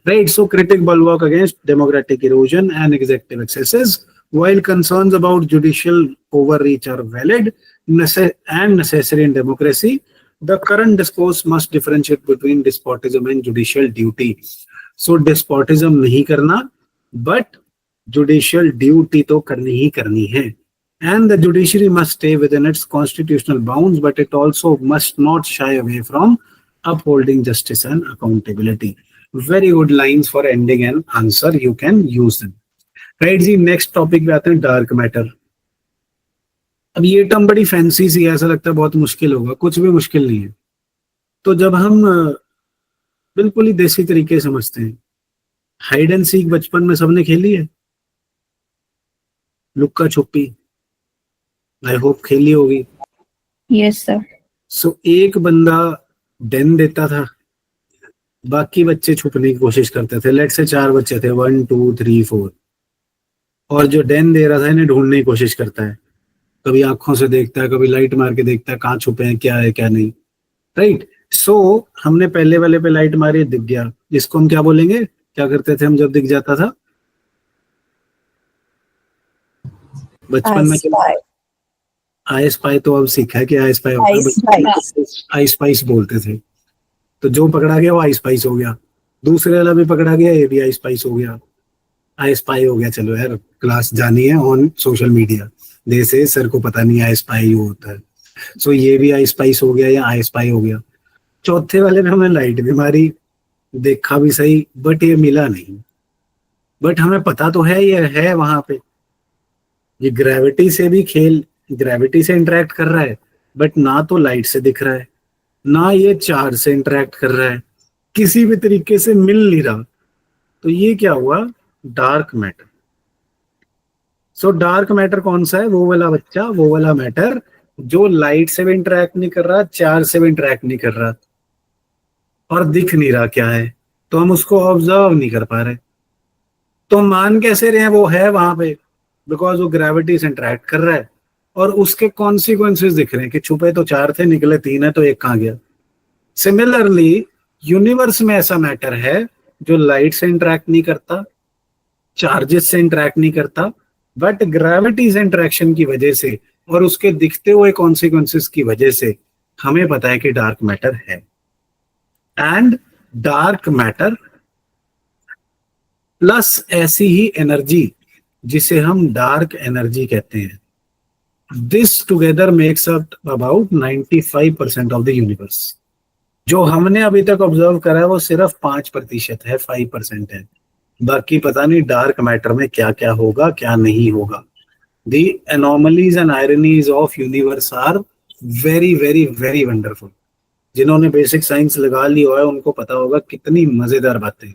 right. So critic bulwark against democratic erosion and executive excesses, while concerns about judicial overreach are valid and necessary in democracy, the current discourse must differentiate between despotism and judicial duty. So despotism नहीं करना, but judicial duty तो करनी ही करनी है। And the judiciary must stay within its constitutional bounds, but it also must not shy away from upholding justice and accountability. Very good lines for ending an answer. You can use them. Right ji, next topic पे आते हैं, dark matter. अब ये टर्म बड़ी फैंसी सी, ऐसा लगता है बहुत मुश्किल होगा, कुछ भी मुश्किल नहीं है। तो जब हम बिल्कुल ही देसी तरीके समझते हैं, हाइड एंड सीक बचपन में सबने खेली है, लुक्का छुपी, आई होप खेली होगी। Yes, sir. सो एक बंदा डेन देता था, बाकी बच्चे छुपने की कोशिश करते थे। लेट्स से 4 बच्चे थे, 1 2 3 4, और जो डैन दे रहा था इन्हें ढूंढने की कोशिश करता है, कभी आंखों से देखता है, कभी लाइट मार के देखता है कहाँ छुपे हैं, क्या है क्या नहीं, राइट। सो हमने पहले वाले पे लाइट मारी, दिख गया, इसको हम क्या बोलेंगे, क्या करते थे हम जब दिख जाता था बचपन में? आई स्पाई तो अब सीखा है कि आई स्पाई होता है, आई स्पाइस बोलते थे। तो जो पकड़ा गया वो आई स्पाइस हो गया, दूसरे वाला भी पकड़ा गया, ये भी आई स्पाइस हो गया, आई स्पाई हो गया। चलो यार, क्लास जानी है ऑन सोशल मीडिया, जैसे सर को पता नहीं आई स्पाई होता है। सो ये भी आई स्पाइस हो गया या आई स्पाई हो गया। चौथे वाले में हमने लाइट भी मारी, देखा भी सही, बट ये मिला नहीं। बट हमें पता तो है ये है वहां पे, ये ग्रेविटी से भी ग्रेविटी से इंटरेक्ट कर रहा है, बट ना तो लाइट से दिख रहा है, ना ये चार्ज से इंटरेक्ट कर रहा है, किसी भी तरीके से मिल नहीं रहा। तो ये क्या हुआ, डार्क मैटर। सो डार्क मैटर कौन सा है, वो वाला बच्चा, वो वाला मैटर जो लाइट से भी इंटरेक्ट नहीं कर रहा, चार्ज से भी इंटरेक्ट नहीं कर रहा, और दिख नहीं रहा क्या है, तो हम उसको ऑब्जर्व नहीं कर पा रहे। तो मान कैसे रहे हैं वो है वहां पे, बिकॉज वो ग्रेविटी से इंटरेक्ट कर रहा है और उसके कॉन्सिक्वेंसेस दिख रहे हैं कि छुपे तो 4 थे, निकले 3 है, तो एक कहां गया। सिमिलरली यूनिवर्स में ऐसा मैटर है जो लाइट से इंटरेक्ट नहीं करता, चार्जेस से इंटरेक्ट नहीं करता, बट ग्रेविटी से इंटरेक्शन की वजह से और उसके दिखते हुए कॉन्सिक्वेंसेस की वजह से हमें पता है कि डार्क मैटर है। एंड डार्क मैटर प्लस ऐसी ही एनर्जी जिसे हम डार्क एनर्जी कहते हैं, this together makes up about 95% of the universe. जो हमने अभी तक ऑब्जर्व करा है वो सिर्फ 5% है, 5% है। बाकी पता नहीं डार्क मैटर में क्या क्या होगा, क्या नहीं होगा। The anomalies and ironies of universe are very very very wonderful। जिन्होंने बेसिक साइंस लगा ली है उनको पता होगा कितनी मजेदार बातें,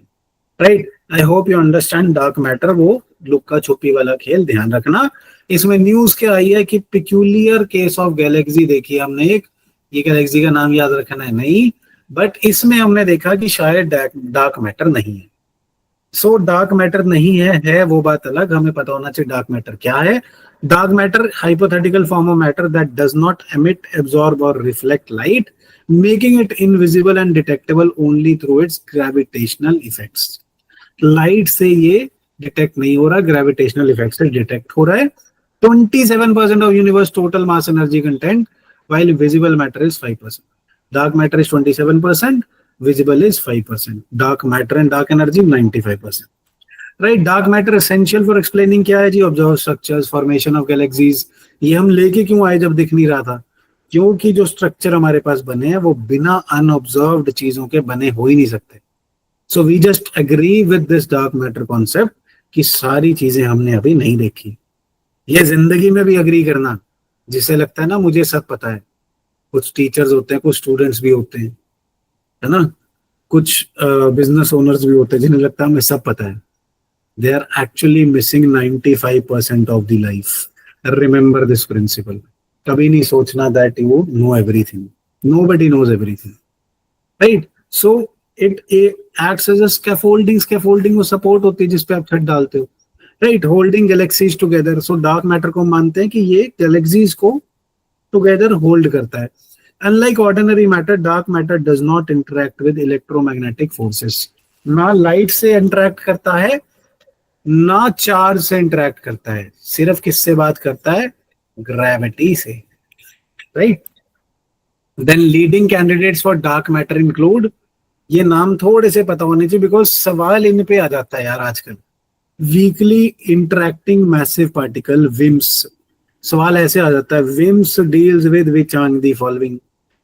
right. I hope you understand dark matter, वो लुक्का छुपी वाला खेल, ध्यान रखना। इसमें न्यूज क्या आई है कि पिक्यूलियर केस ऑफ गैलेक्सी देखी हमने एक, ये गैलेक्सी का नाम याद रखना है नहीं, बट इसमें हमने देखा कि शायद डार्क मैटर नहीं है। सो डार्क मैटर नहीं है वो बात अलग, हमें पता होना चाहिए डार्क मैटर क्या है। Dark matter hypothetical form of matter that does not emit, absorb और reflect light, making it invisible and detectable only through its gravitational effects. Light से ये डिटेक्ट नहीं हो रहा, ग्रेविटेशनल इफेक्ट से डिटेक्ट हो रहा है। 27% of universe total mass energy content, while visible matter is 5%. Dark matter is 27%, visible is 5%. Dark matter and dark energy 95%. Right? Dark matter essential for explaining क्या है जी, observed structures, formation of galaxies। ये हम लेके क्यों आए जब दिख नहीं रहा था, क्योंकि जो स्ट्रक्चर हमारे पास बने हैं वो बिना अनऑब्जर्व्ड चीजों के बने हो ही नहीं सकते। So we just agree with this dark matter concept कि सारी चीजें हमने अभी नहीं देखी। ये जिंदगी में भी अग्री करना, जिसे लगता है ना मुझे सब पता है। कुछ टीचर्स होते हैं, कुछ स्टूडेंट्स भी होते हैं, है ना, कुछ बिजनेस ओनर्स भी होते हैं जिन्हें लगता है हमें सब पता है। They are actually missing 95% of the life. Remember this principle. कभी नहीं सोचना that you know everything, nobody knows everything, right. So it acts as a scaffolding. Scaffolding वो सपोर्ट होती है जिसपे आप छत डालते हो, right, holding galaxies together. So dark matter को मानते हैं कि ये गैलेक्सीज को टुगेदर होल्ड करता है। Unlike ordinary matter, dark matter does not interact with electromagnetic forces. ना लाइट से इंटरेक्ट करता है, ना चार्ज से इंटरेक्ट करता है, सिर्फ किससे बात करता है, ग्रेविटी से, right. Then leading candidates for dark matter include, ये नाम थोड़े से पता होने चाहिए बिकॉज सवाल इन पे आ जाता है यार आजकल। Weakly interacting massive particle WIMPs, सवाल ऐसे आ जाता है, WIMPs deals with which on the following.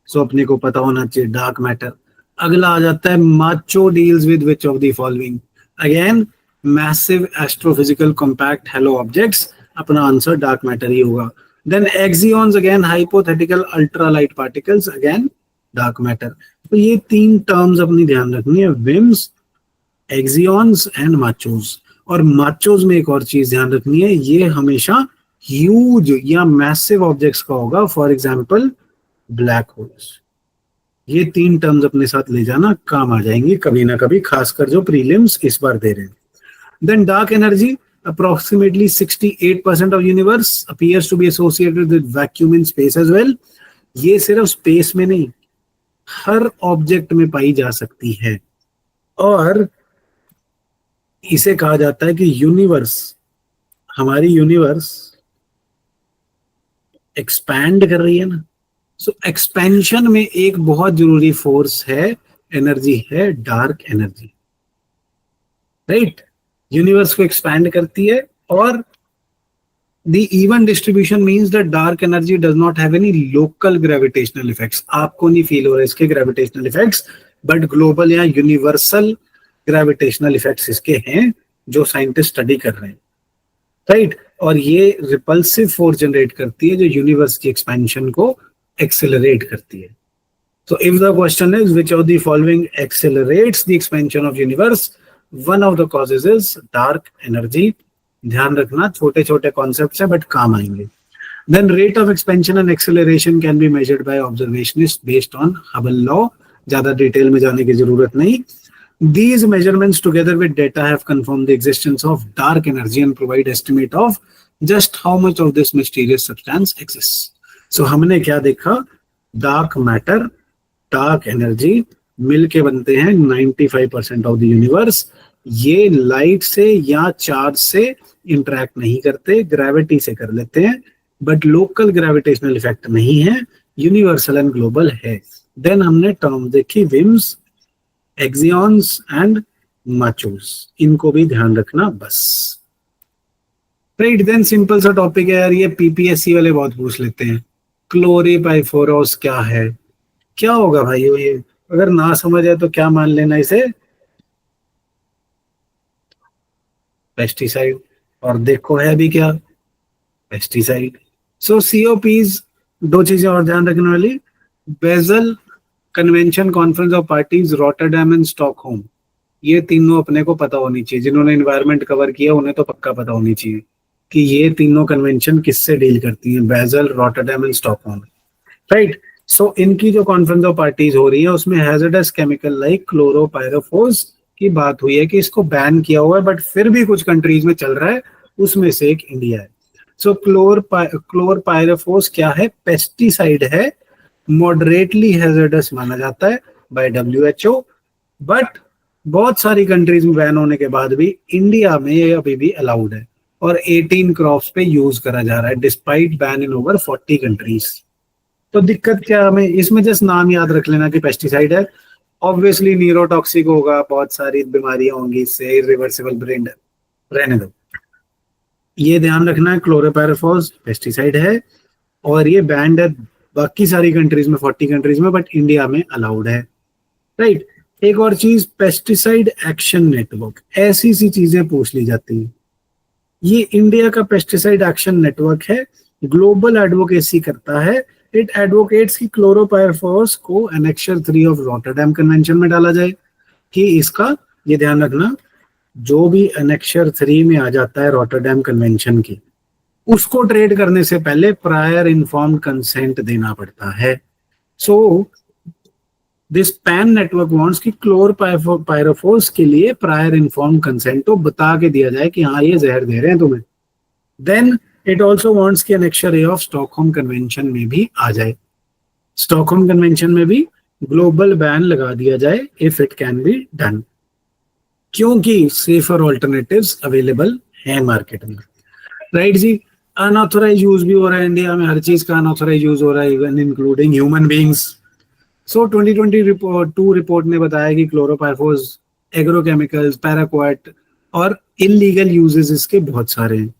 So अपने को पता होना चाहिए डार्क मैटर। अगला आ जाता है MACHO deals with which of the following. Again massive astrophysical compact halo objects, अपना आंसर डार्क मैटर ही होगा। Then axions, again hypothetical ultralight particles, again dark matter. तो ये 3 टर्म्स अपनी ध्यान रखनी है, विम्स, एक्सियॉन्स एंड माचोस। और माचोस में एक और चीज ध्यान रखनी है, ये हमेशा ह्यूज या मैसिव ऑब्जेक्ट्स का होगा, फॉर एग्जांपल ब्लैक होल्स। ये 3 टर्म्स अपने साथ ले जाना, काम आ जाएंगे कभी ना कभी, खासकर जो प्रीलिम्स इस बार दे रहे हैं। Then dark energy, approximately 68% of universe appears to be associated with vacuum in space as well. ये सिर्फ स्पेस में नहीं, हर ऑब्जेक्ट में पाई जा सकती है। और इसे कहा जाता है कि यूनिवर्स, हमारी यूनिवर्स एक्सपैंड कर रही है ना। सो एक्सपेंशन में एक बहुत जरूरी फोर्स है, एनर्जी है डार्क एनर्जी, राइट। यूनिवर्स को एक्सपैंड करती है और the even distribution means that dark energy does not have any local gravitational effects. आपको नहीं फील हो रहा इसके gravitational effects, but global या universal gravitational effects इसके हैं जो साइंटिस्ट स्टडी कर रहे हैं, राइट। और ये रिपल्सिव फोर्स जनरेट करती है जो यूनिवर्स की एक्सपेंशन को एक्सेलरेट करती है। So if the question is which of the following accelerates the expansion of universe, one of the causes is dark energy. ध्यान रखना, छोटे छोटे कॉन्सेप्ट्स हैं बट काम आएंगे। Then rate of expansion and acceleration can be measured by observationists based on Hubble law. ज्यादा डिटेल में जाने की जरूरत नहीं। These measurements together with data have confirmed the existence of dark energy and provide estimate of just how much of this mysterious substance exists. So हमने क्या देखा, डार्क मैटर, डार्क एनर्जी मिलके बनते हैं 95% ऑफ द यूनिवर्स। ये लाइट से या चार्ज से इंटरेक्ट नहीं करते, ग्रेविटी से कर लेते हैं, बट लोकल ग्रेविटेशनल इफेक्ट नहीं है, यूनिवर्सल एंड ग्लोबल है। देन हमने टर्म देखी विम्स, एक्सियॉन्स एंड माचोस, इनको भी ध्यान रखना बस, राइट। देन सिंपल सा टॉपिक है यार, ये पीपीएससी वाले बहुत पूछ लेते हैं, क्लोरीपाइफोरस क्या है, क्या होगा भाई ये, अगर ना समझ है तो क्या मान लेना इसे, पेस्टिसाइड। और देखो है भी क्या, पेस्टिसाइड। सो सीओपीज, दो चीजें और ध्यान रखने वाली, Basel convention conference of parties Rotterdam and Stockholm, ये तीनों अपने को पता होनी चाहिए, जिन्होंने एनवायरनमेंट कवर किया उन्हें तो पक्का पता होनी चाहिए कि ये तीनों कन्वेंशन किससे डील करती हैं, Basel, Rotterdam and Stockholm, right. So इनकी जो कॉन्फ्रेंस ऑफ पार्टीज हो रही है उसमें हैजर्डस केमिकल लाइक क्लोरोपाइरोफोस की बात हुई है कि इसको बैन किया हुआ है, बट फिर भी कुछ कंट्रीज में चल रहा है, उसमें से एक इंडिया है। सो क्लोरोपाइरोफोस क्या है, पेस्टिसाइड है, मॉडरेटली हैजर्डस माना जाता है बाय WHO, बट बहुत सारी कंट्रीज में बैन होने के बाद भी इंडिया में ये अभी भी अलाउड है और 18 क्रॉप्स पे यूज करा जा रहा है despite ban in over 40 countries. तो दिक्कत क्या, हमें इसमें जस्ट नाम याद रख लेना कि पेस्टिसाइड है, ऑब्वियसली न्यूरोटॉक्सिक होगा, बहुत सारी बीमारियां होंगी इससे, इरिवर्सिबल ब्रेन डेथ, रहने दो, ये ध्यान रखना है। क्लोरोपाइरोफोस पेस्टिसाइड है और ये बैंड है बाकी सारी कंट्रीज में, 40 कंट्रीज में, बट इंडिया में अलाउड है, राइट। एक और चीज, पेस्टिसाइड एक्शन नेटवर्क, ऐसी सी चीजें पूछ ली जाती हैं। ये इंडिया का पेस्टिसाइड एक्शन नेटवर्क है, ग्लोबल एडवोकेसी करता है, इट एडवोकेट्स की क्लोरोपाइरोफोस को एनेक्सर 3 ऑफ रॉटरडैम कन्वेंशन में डाला जाए, कि इसका ये ध्यान रखना, जो भी एनेक्सर 3 में आ जाता है रॉटरडैम कन्वेंशन की, उसको ट्रेड करने से पहले प्रायर इन्फॉर्म्ड कंसेंट देना पड़ता है। So this pan network wants कि क्लोरोपाइरोफोस के लिए प्रायर इन्फॉर्म्ड कंसेंट तो बता के दिया जाए कि हाँ ये जहर दे रहे हैं तुम्हें। देन इट ऑल्सो वांट्स कि annexure A of Stockholm convention में भी आ जाए, स्टॉकहोम कन्वेंशन में भी ग्लोबल बैन लगा दिया जाए if it can be done, क्योंकि सेफर ऑल्टरनेटिव्स अवेलेबल है मार्केट में, राइट जी। अनऑथराइज यूज भी हो रहा है इंडिया में, हर चीज का अनऑथराइज यूज हो रहा है, इवन इंक्लूडिंग ह्यूमन बीइंग्स। सो 2022 रिपोर्ट ने बताया कि क्लोरोपाइरोफोस, एग्रोकेमिकल्स, पैराक्वाट और इलीगल यूजेस इसके बहुत सारे हैं।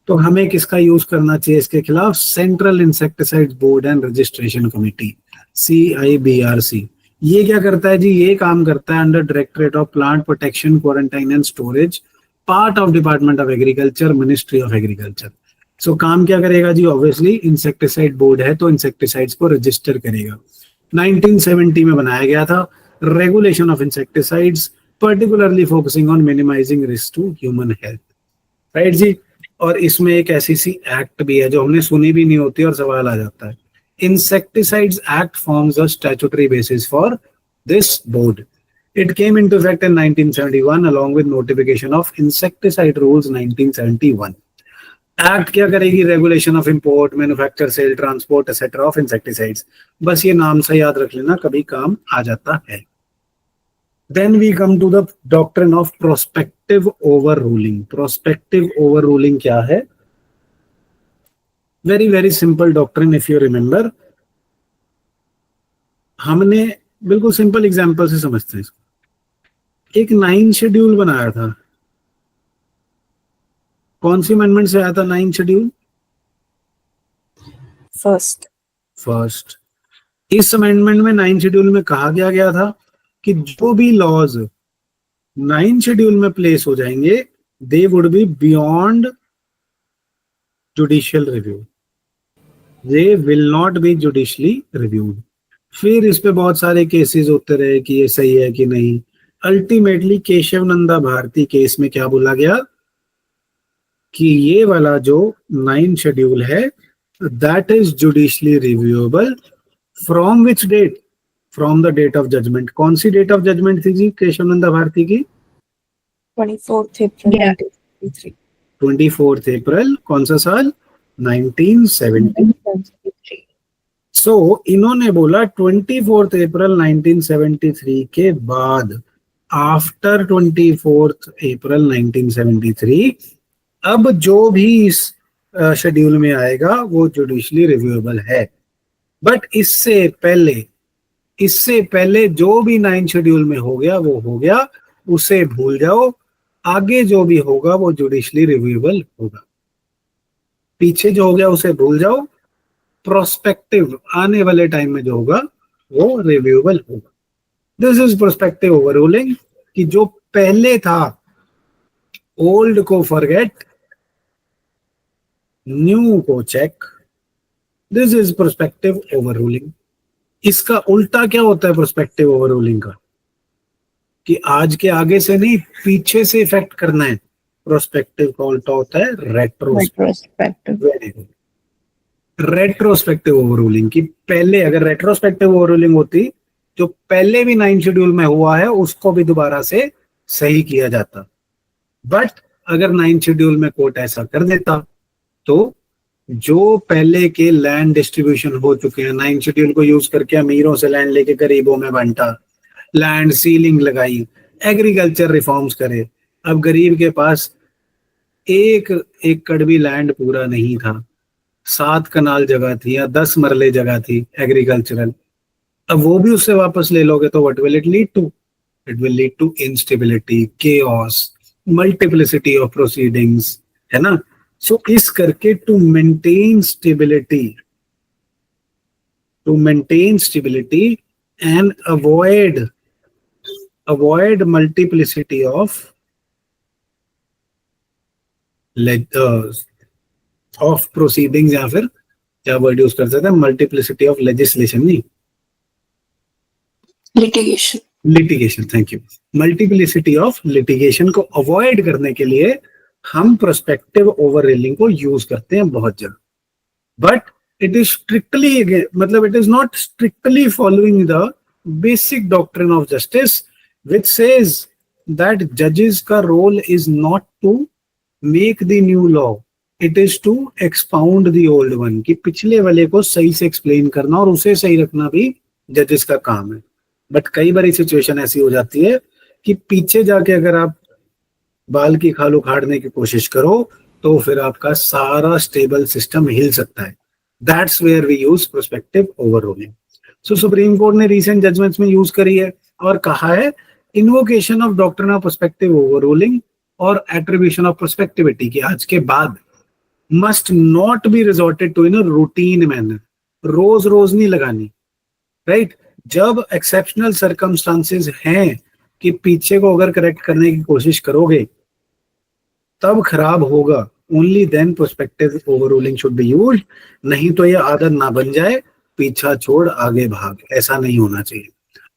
तो हमें किसका यूज करना चाहिए इसके खिलाफ, central insecticides board and registration committee, CIBRC। ये क्या करता है जी, ये काम करता है under directorate of plant protection, quarantine and storage, part of department of agriculture, ministry of agriculture. So काम क्या करेगा जी, ऑब्वियसली इंसेक्टिसाइड बोर्ड है तो इंसेक्टिसाइड्स को रजिस्टर करेगा। 1970 में बनाया गया था, regulation of insecticides, particularly focusing on minimising risk to human health, right जी। और इसमें एक ऐसी सी एक्ट भी है जो हमने सुनी भी नहीं होती और सवाल आ जाता है, insecticides act forms a statutory basis for this board. It came into effect in 1971 along with notification of insecticide rules 1971. Act क्या करेगी? Regulation of import, manufacture, sale, transport etcetera of insecticides. बस ये नाम से याद रख लेना, कभी काम आ जाता है. Then we come to the doctrine of prospective overruling. Prospective overruling क्या है? Very very simple doctrine. If you remember, हमने बिल्कुल सिंपल एग्जांपल से समझते हैं इसको. एक 9 शेड्यूल बनाया था. कौन सी अमेंडमेंट से आया था 9 शेड्यूल? फर्स्ट. इस अमेंडमेंट में 9 शेड्यूल में कहा गया था कि जो भी लॉज 9 शेड्यूल में प्लेस हो जाएंगे, they would be beyond judicial review. They will not be judicially reviewed. फिर इस पे बहुत सारे केसेस होते रहे कि ये सही है कि नहीं. अल्टीमेटली केशव नंदा भारती केस में क्या बोला गया कि ये वाला जो 9 शेड्यूल है, that is judicially reviewable from which date? From the date of judgment. कौन सी डेट ऑफ जजमेंट थी जी केशव नंदा भारती की? 24th April Yeah. 1953. 24 अप्रैल. कौन सा साल? 1973. सो इन्होंने बोला 24 अप्रैल 1973 के बाद, आफ्टर 24 अप्रैल 1973, अब जो भी इस शेड्यूल में आएगा वो जुडिशली रिव्यूएबल है. बट इससे पहले जो भी 9 शेड्यूल में हो गया वो हो गया, उसे भूल जाओ. आगे जो भी होगा वो जुडिशली रिव्यूएबल होगा. पीछे जो हो गया उसे भूल जाओ. प्रोस्पेक्टिव आने वाले टाइम में जो होगा वो रिव्यूएबल होगा. दिस इज प्रोस्पेक्टिव ओवररूलिंग कि जो पहले था ओल्ड को फॉरगेट, न्यू को check. This is prospective overruling. इसका उल्टा क्या होता है प्रोस्पेक्टिव ओवररूलिंग का? कि आज के आगे से नहीं, पीछे से इफेक्ट करना है. प्रोस्पेक्टिव का उल्टा होता है रेट्रोस्पेक्टिव. Very good. रेट्रोस्पेक्टिव ओवररूलिंग की पहले, अगर रेट्रोस्पेक्टिव ओवररूलिंग होती, जो पहले भी 9 शेड्यूल में हुआ है उसको भी दोबारा से सही किया जाता. बट अगर 9 शेड्यूल में कोर्ट ऐसा कर देता तो जो पहले के लैंड डिस्ट्रीब्यूशन हो चुके हैं, 9 शेड्यूल को यूज करके अमीरों से लैंड लेके गरीबों में बांटा, लैंड सीलिंग लगाई, एग्रीकल्चर रिफॉर्म्स करे. अब गरीब के पास 1 एकड़ भी लैंड पूरा नहीं था, 7 कनाल जगह थी या 10 मरले जगह थी एग्रीकल्चरल. अब वो भी उससे वापस ले लोगे तो what will it lead to? It will lead to instability, chaos, multiplicity of proceedings, है ना. सो इस करके to maintain stability and avoid multiplicity of proceedings, या फिर क्या वर्ड यूज कर सकते हैं? मल्टीप्लिसिटी ऑफ लेजिस्लेशन नहीं, litigation. Thank you. Multiplicity of litigation को अवॉइड करने के लिए हम प्रोस्पेक्टिव ओवररूलिंग को यूज करते हैं बहुत जगह. बट इट इज स्ट्रिक्टली, मतलब it is not strictly following the basic doctrine of justice which says that judges का role is not to make the new law, it is to expound the old one. कि पिछले वाले को सही से एक्सप्लेन करना और उसे सही रखना भी जजेस का काम है. बट कई बार सिचुएशन ऐसी हो जाती है कि पीछे जाके अगर आप बाल की खाल उखाड़ने की कोशिश करो तो फिर आपका सारा स्टेबल सिस्टम हिल सकता है. That's where we use prospective overruling. So supreme Court ने रीसेंट जजमेंट्स में यूज करी है और कहा है invocation of doctrine of prospective overruling और एट्रीब्यूशन ऑफ प्रोस्पेक्टिविटी की आज के बाद must not be resorted to in a routine manner. रोज रोज नहीं लगानी, राइट. जब एक्सेप्शनल सर्कमस्टांसेस हैं कि पीछे को अगर करेक्ट करने की कोशिश करोगे तब खराब होगा, only then prospective overruling should be used. नहीं तो ये आदत ना बन जाए पीछा छोड़ आगे भाग, ऐसा नहीं होना चाहिए.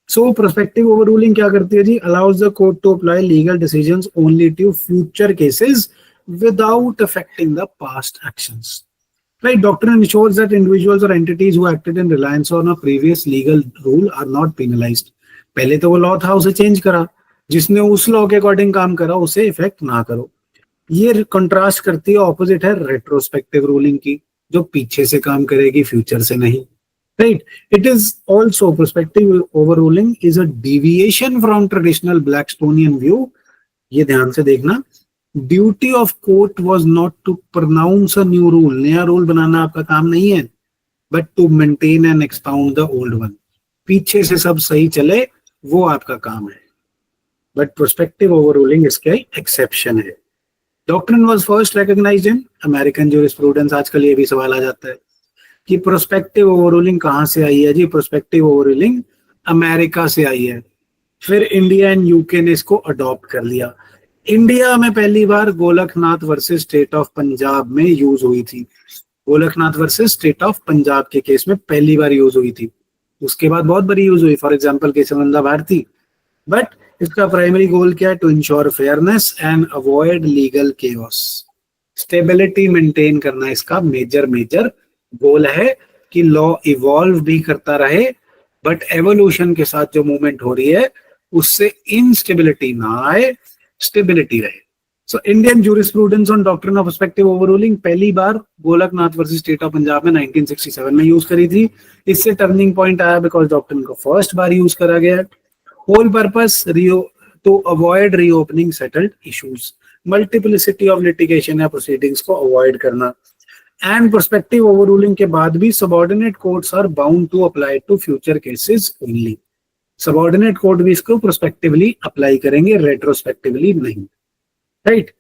सो प्रोस्पेक्टिव ओवररूलिंग क्या करती है जी? Allows the court to apply legal decisions only to future cases without affecting the past actions. Right? Doctrine ensures that individuals or entities who acted in reliance on a previous legal rule are not penalized. पहले तो वो लॉ था, उसे चेंज करा, जिसने उस लॉ के अकॉर्डिंग काम करा उसे इफेक्ट ना करो। ये कंट्रास्ट करती है, ऑपोजिट है रेट्रोस्पेक्टिव रूलिंग की, जो पीछे से काम करेगी, फ्यूचर से नहीं। Right, it is also prospective overruling is a deviation from traditional Blackstonian view. ये ध्यान से देखना, duty of court was not to pronounce a new rule, नया रूल बनाना आपका काम नहीं है, but to maintain and expound the old one. पीछे से सब सही चले वो आपका काम है, बट प्रोस्पेक्टिव ओवर रूलिंग इसका एक्सेप्शन है। Doctrine was first recognised in American jurisprudence. आजकल ये भी सवाल आ जाता है कि प्रोस्पेक्टिव ओवर रूलिंग कहाँ से आई है जी? प्रोस्पेक्टिव ओवर रूलिंग अमेरिका से आई है, फिर इंडिया एंड यूके ने इसको अडॉप्ट कर लिया। इंडिया में पहली बार Golaknath versus state of Punjab में यूज हुई थी, Golaknath versus state of Punjab के केस में पहली बार यूज हुई थी। उसके बाद बहुत बड़ी यूज हुई, for example Keshavananda Bharati. But इसका प्राइमरी गोल क्या है? To ensure fairness and avoid legal chaos. Stability maintain करना इसका मेजर गोल है कि लॉ इवॉल्व भी करता रहे, बट एवोल्यूशन के साथ जो मूवमेंट हो रही है उससे इनस्टेबिलिटी ना आए, स्टेबिलिटी रहे। So Indian jurisprudence on doctrine of prospective overruling पहली बार Golaknath versus state of Punjab में 1967 में यूज करी थी। इससे टर्निंग पॉइंट आया बिकॉज डॉक्ट्रिन को फर्स्ट बार यूज करा गया। Whole purpose to avoid reopening settled issues, multiplicity of litigation या प्रोसीडिंग्स को अवॉइड करना। एंड प्रोस्पेक्टिव ओवररूलिंग के बाद भी subordinate courts are bound to apply to future cases only. Subordinate court भी इसको प्रोस्पेक्टिवली अप्लाई करेंगे, रेट्रोस्पेक्टिवली नहीं। राइट,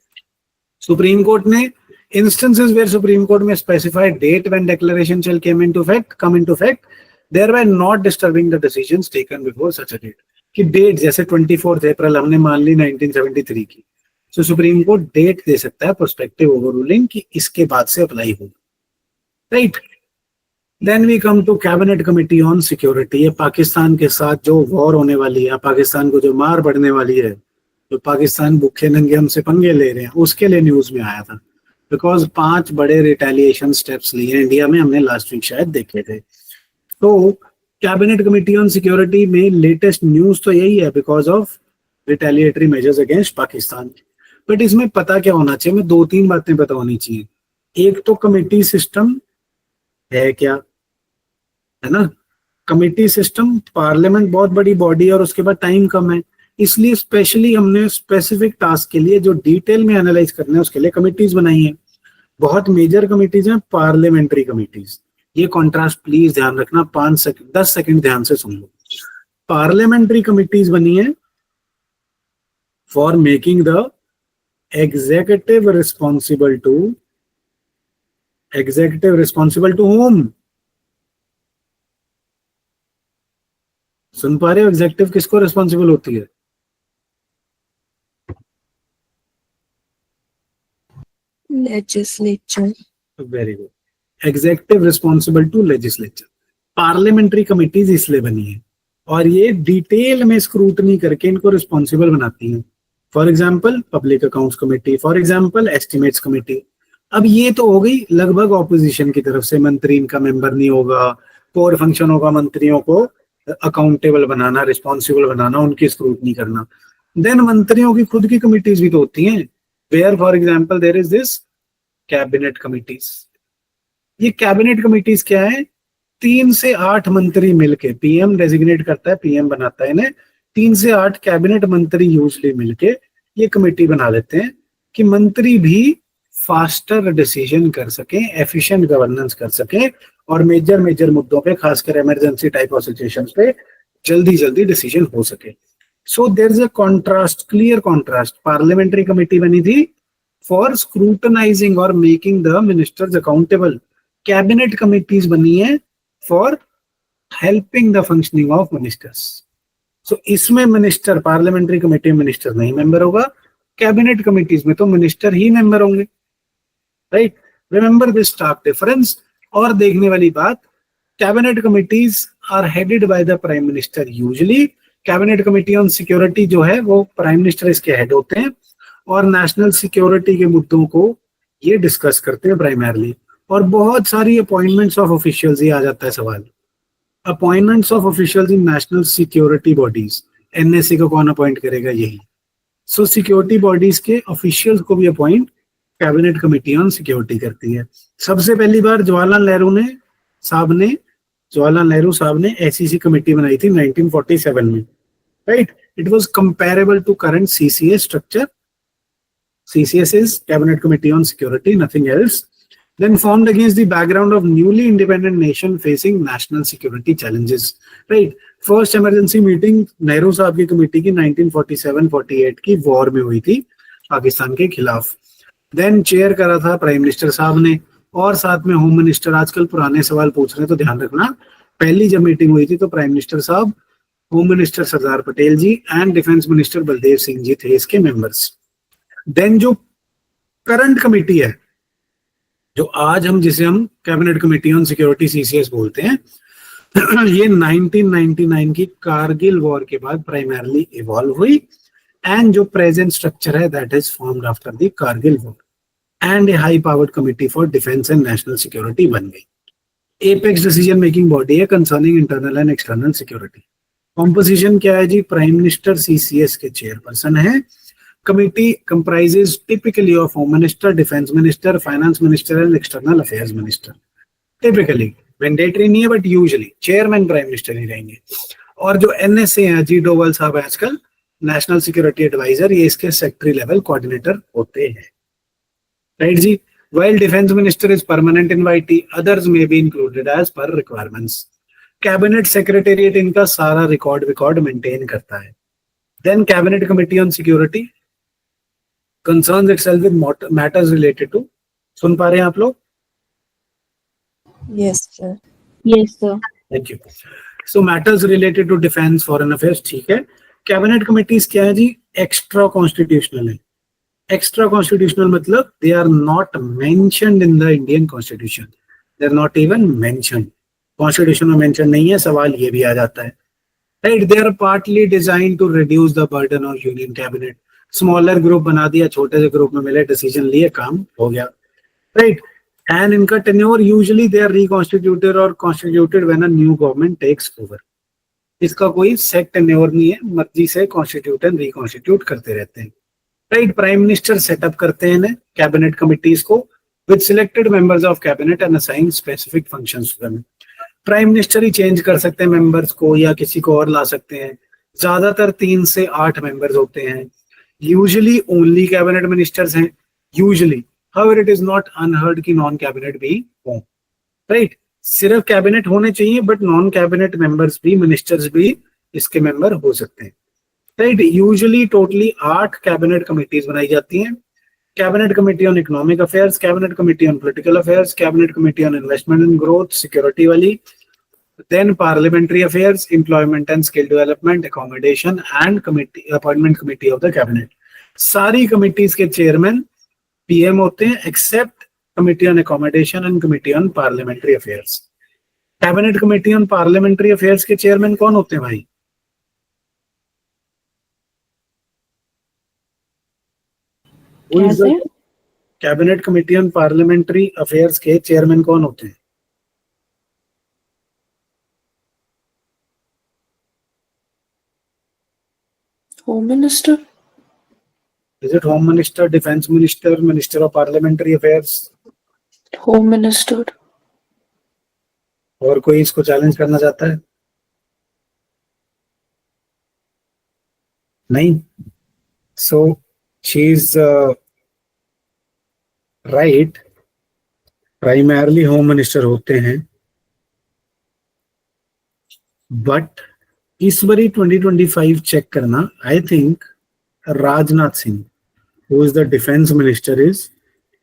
सुप्रीम कोर्ट ने instances where Supreme Court may specify date when declaration shall come into effect, thereby not disturbing the decisions taken before such a date. कि डेट जैसे 24 अप्रैल हमने मान ली 1973 की, तो सुप्रीम कोर्ट डेट दे सकता है प्रोस्पेक्टिव ओवररूलिंग की इसके बाद से अप्लाई हो। Right, then we come to cabinet committee on security. ये पाकिस्तान के साथ जो वॉर होने वाली है, पाकिस्तान को जो मार पड़ने वाली है, जो पाकिस्तान भूखे नंगे हमसे पंगे ले रहे हैं, उसके लिए न्यूज में आया था। बिकॉज 5 बड़े रिटेलिएशन स्टेप्स लिए इंडिया में, हमने लास्ट वीक शायद देखे थे। तो कैबिनेट कमिटी ऑन सिक्योरिटी में लेटेस्ट न्यूज तो यही है because of retaliatory measures against Pakistan. But इसमें पता क्या होना चाहिए? मैं 2-3 बातें पता होनी चाहिए। एक तो कमेटी सिस्टम है क्या, है ना? कमेटी सिस्टम, पार्लियामेंट बहुत बड़ी बॉडी है और उसके बाद टाइम कम है, इसलिए स्पेशली हमने स्पेसिफिक टास्क के लिए जो डिटेल में एनालाइज करना है उसके लिए कमिटीज बनाई है। बहुत मेजर कमिटीज हैं पार्लियामेंट्री कमिटीज। ये कॉन्ट्रास्ट प्लीज ध्यान रखना, 10 सेकंड ध्यान से सुन लो। पार्लियामेंट्री कमिटीज बनी है for making the executive responsible to whom. सुन पा रहे हो? एग्जीक्यूटिव किसको रिस्पॉन्सिबल होती है? Legislature. Very good, executive responsible to legislature. Parliamentary committees इसलिए बनी है और ये डिटेल में स्क्रूटनी करके इनको रिस्पॉन्सिबल बनाती हैं। For example public accounts committee, for example estimates committee. अब ये तो हो गई लगभग ऑपोजिशन की तरफ से, मंत्री इनका मेंबर नहीं होगा, कोर फंक्शन होगा मंत्रियों को अकाउंटेबल बनाना, रिस्पॉन्सिबल बनाना, उनकी स्क्रूटनी करना। देन मंत्रियों की खुद की कमिटीज भी तो होती हैं, where for example there is this cabinet committees. ये कैबिनेट कमिटीज क्या है? 3 से 8 मंत्री मिलके, पीएम डेजिग्नेट करता है, पीएम बनाता है इन्हें, 3 से 8 कैबिनेट मंत्री यूजली मिलके ये कमेटी बना लेते हैं कि मंत्री भी फास्टर डिसीजन कर सकें, एफिशिएंट गवर्नेंस कर सकें और मेजर मुद्दों पे, खासकर इमरजेंसी टाइप ऑफ सिचुएशंस पे जल्दी डिसीजन हो सके। So there is a contrast, clear contrast. Parliamentary committee बनी थी फॉर स्क्रूटनाइजिंग और making the ministers accountable. Cabinet committees बनी है for helping the functioning of ministers. So इसमें मिनिस्टर, पार्लियामेंट्री कमेटी में मिनिस्टर नहीं मेंबर होगा, कैबिनेट कमिटीज में तो मिनिस्टर ही मेंबर होंगे। Right, remember this stark difference. और देखने वाली बात, cabinet committees are headed by the prime minister usually. Cabinet committee on security जो है वो प्राइम मिनिस्टर इसके हेड होते हैं और नेशनल सिक्योरिटी के मुद्दों को ये डिस्कस करते हैं प्राइमरली। और बहुत सारी अपॉइंटमेंट्स ऑफ ऑफिशियल्स, ये आ जाता है सवाल appointments of officials in national security bodies, NSA को कौन अपॉइंट करेगा? यही। सो सिक्योरिटी बॉडीज के ऑफिशियल्स को भी appoint cabinet committee on security करती है। सबसे पहली बार जवाहरलाल नेहरू साहब ने एसईसी कमेटी बनाई थी 1947 में, right? It was comparable to current CCS structure. CCS is Cabinet Committee on Security, nothing else. Then formed against the background of newly independent nation facing national security challenges. Right. First emergency meeting Nehru साहब की कमेटी की 1947-48 की वॉर में हुई थी पाकिस्तान के खिलाफ. देन चेयर करा था प्राइम मिनिस्टर साहब ने और साथ में होम मिनिस्टर. आजकल पुराने सवाल पूछ रहे हैं तो ध्यान रखना, पहली जब मीटिंग हुई थी तो प्राइम मिनिस्टर साहब, home minister Sardar Patel ji and defence minister Baldev Singh ji थे इसके मेंबर्स. देन जो करंट कमेटी है, जो आज जिसे हम cabinet committee on security CCS बोलते हैं, ये 1999 की कारगिल वॉर के बाद प्राइमरली इवॉल्व हुई एंड जो प्रेजेंट स्ट्रक्चर है that is formed after the Kargil war and A high powered committee for defence and national security बन गई. एपेक्स डिसीजन मेकिंग बॉडी है concerning internal and external security. Composition क्या है जी? प्राइम मिनिस्टर CCS के चेयरपर्सन है. Committee comprises typically of Home Minister, Defense Minister, Finance Minister and External Affairs Minister. Typically, mandatory नहीं है but usually Chairman Prime Minister ही रहेंगे. और जो NSA है, जी डोवल साहब आजकल नेशनल सिक्योरिटी एडवाइजर, ये इसके सेक्रेटरी लेवल कोऑर्डिनेटर होते हैं, right ji. While Defense Minister is permanent invitee, others may be included as per requirements. Cabinet Secretariat इनका सारा रिकॉर्ड मेंटेन करता है. Then Cabinet Committee on Security concerns itself with matters related to, सुन पा रहे हैं आप लोग? Yes, sir. Yes, sir. Thank you. So matters related to defense, foreign affairs, ठीक है. कैबिनेट कमिटीज क्या है जी? एक्स्ट्रा कॉन्स्टिट्यूशनल है. एक्स्ट्रा कॉन्स्टिट्यूशनल मतलब they are not mentioned in the Indian constitution, they are not even mentioned. Constitution में मेंशन नहीं है, सवाल ये भी आ जाता है, right? They are partly design to reduce the burden of union cabinet. Smaller group बना दिया, छोटे से ग्रुप में मिले, डिसीजन लिए, काम हो गया, राइट? एंड इनका tenure usually they are reconstituted और constituted when a new government takes over. इसका कोई सेट टेन्योर नहीं है, मर्जी से कॉन्स्टिट्यूट एंड रिकॉन्स्टिट्यूट करते रहते हैं, राइट? प्राइम मिनिस्टर सेटअप करते हैं कैबिनेट कमिटीज को with selected members of cabinet and assign specific functions to them. Prime minister ही चेंज कर सकते हैं मेंबर्स को या किसी को और ला सकते हैं. ज्यादातर 3 से 8 मेंबर्स होते हैं. यूजुअली ओनली कैबिनेट मिनिस्टर्स हैं, usually. However it is not unheard कि नॉन कैबिनेट भी हो, राइट? सिर्फ कैबिनेट होने चाहिए बट नॉन कैबिनेट मेंबर्स भी, मिनिस्टर्स भी इसके मेंबर हो सकते हैं, right? Usually totally 8 cabinet committees बनाई जाती हैं. Cabinet committee on economic affairs, cabinet committee on political affairs, cabinet committee on investment and growth, security वाली, then parliamentary affairs, employment and skill development, accommodation and committee appointment committee of the cabinet. सारी committees के chairman PM होते हैं except committee on accommodation and committee on parliamentary affairs. cabinet committee on parliamentary affairs के chairman कौन होते हैं भाई? Who is the cabinet committee on parliamentary affairs के chairman कौन होते हैं? Home Minister? Is it Home Minister, Defense Minister, Minister of Parliamentary Affairs? Home Minister. और कोई इसको चैलेंज करना चाहता है? नहीं. So she is right. Primarily Home Minister होते हैं, but इस बारी 2025 चेक करना. I think Rajnath Singh who is the defence minister is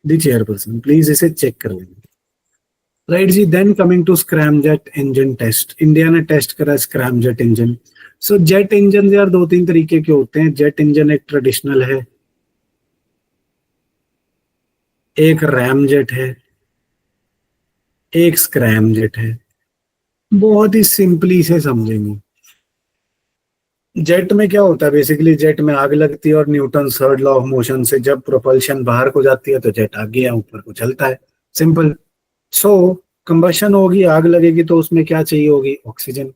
the chairperson. Please इसे चेक कर लेंगे, राइट जी. Then coming to scramjet engine test, India ने टेस्ट करा scramjet engine. So jet engine यार 2-3 तरीके के होते हैं. जेट इंजन एक ट्रेडिशनल है, एक रैम जेट है, एक स्क्रैम जेट है. बहुत ही सिंपली से समझेंगे. जेट में क्या होता है? बेसिकली जेट में आग लगती है और Newton third law of motion से जब प्रोपल्शन बाहर को जाती है तो जेट आगे या ऊपर को चलता है. सिंपल. सो कंबशन होगी, आग लगेगी, तो उसमें क्या चाहिए होगी? ऑक्सीजन।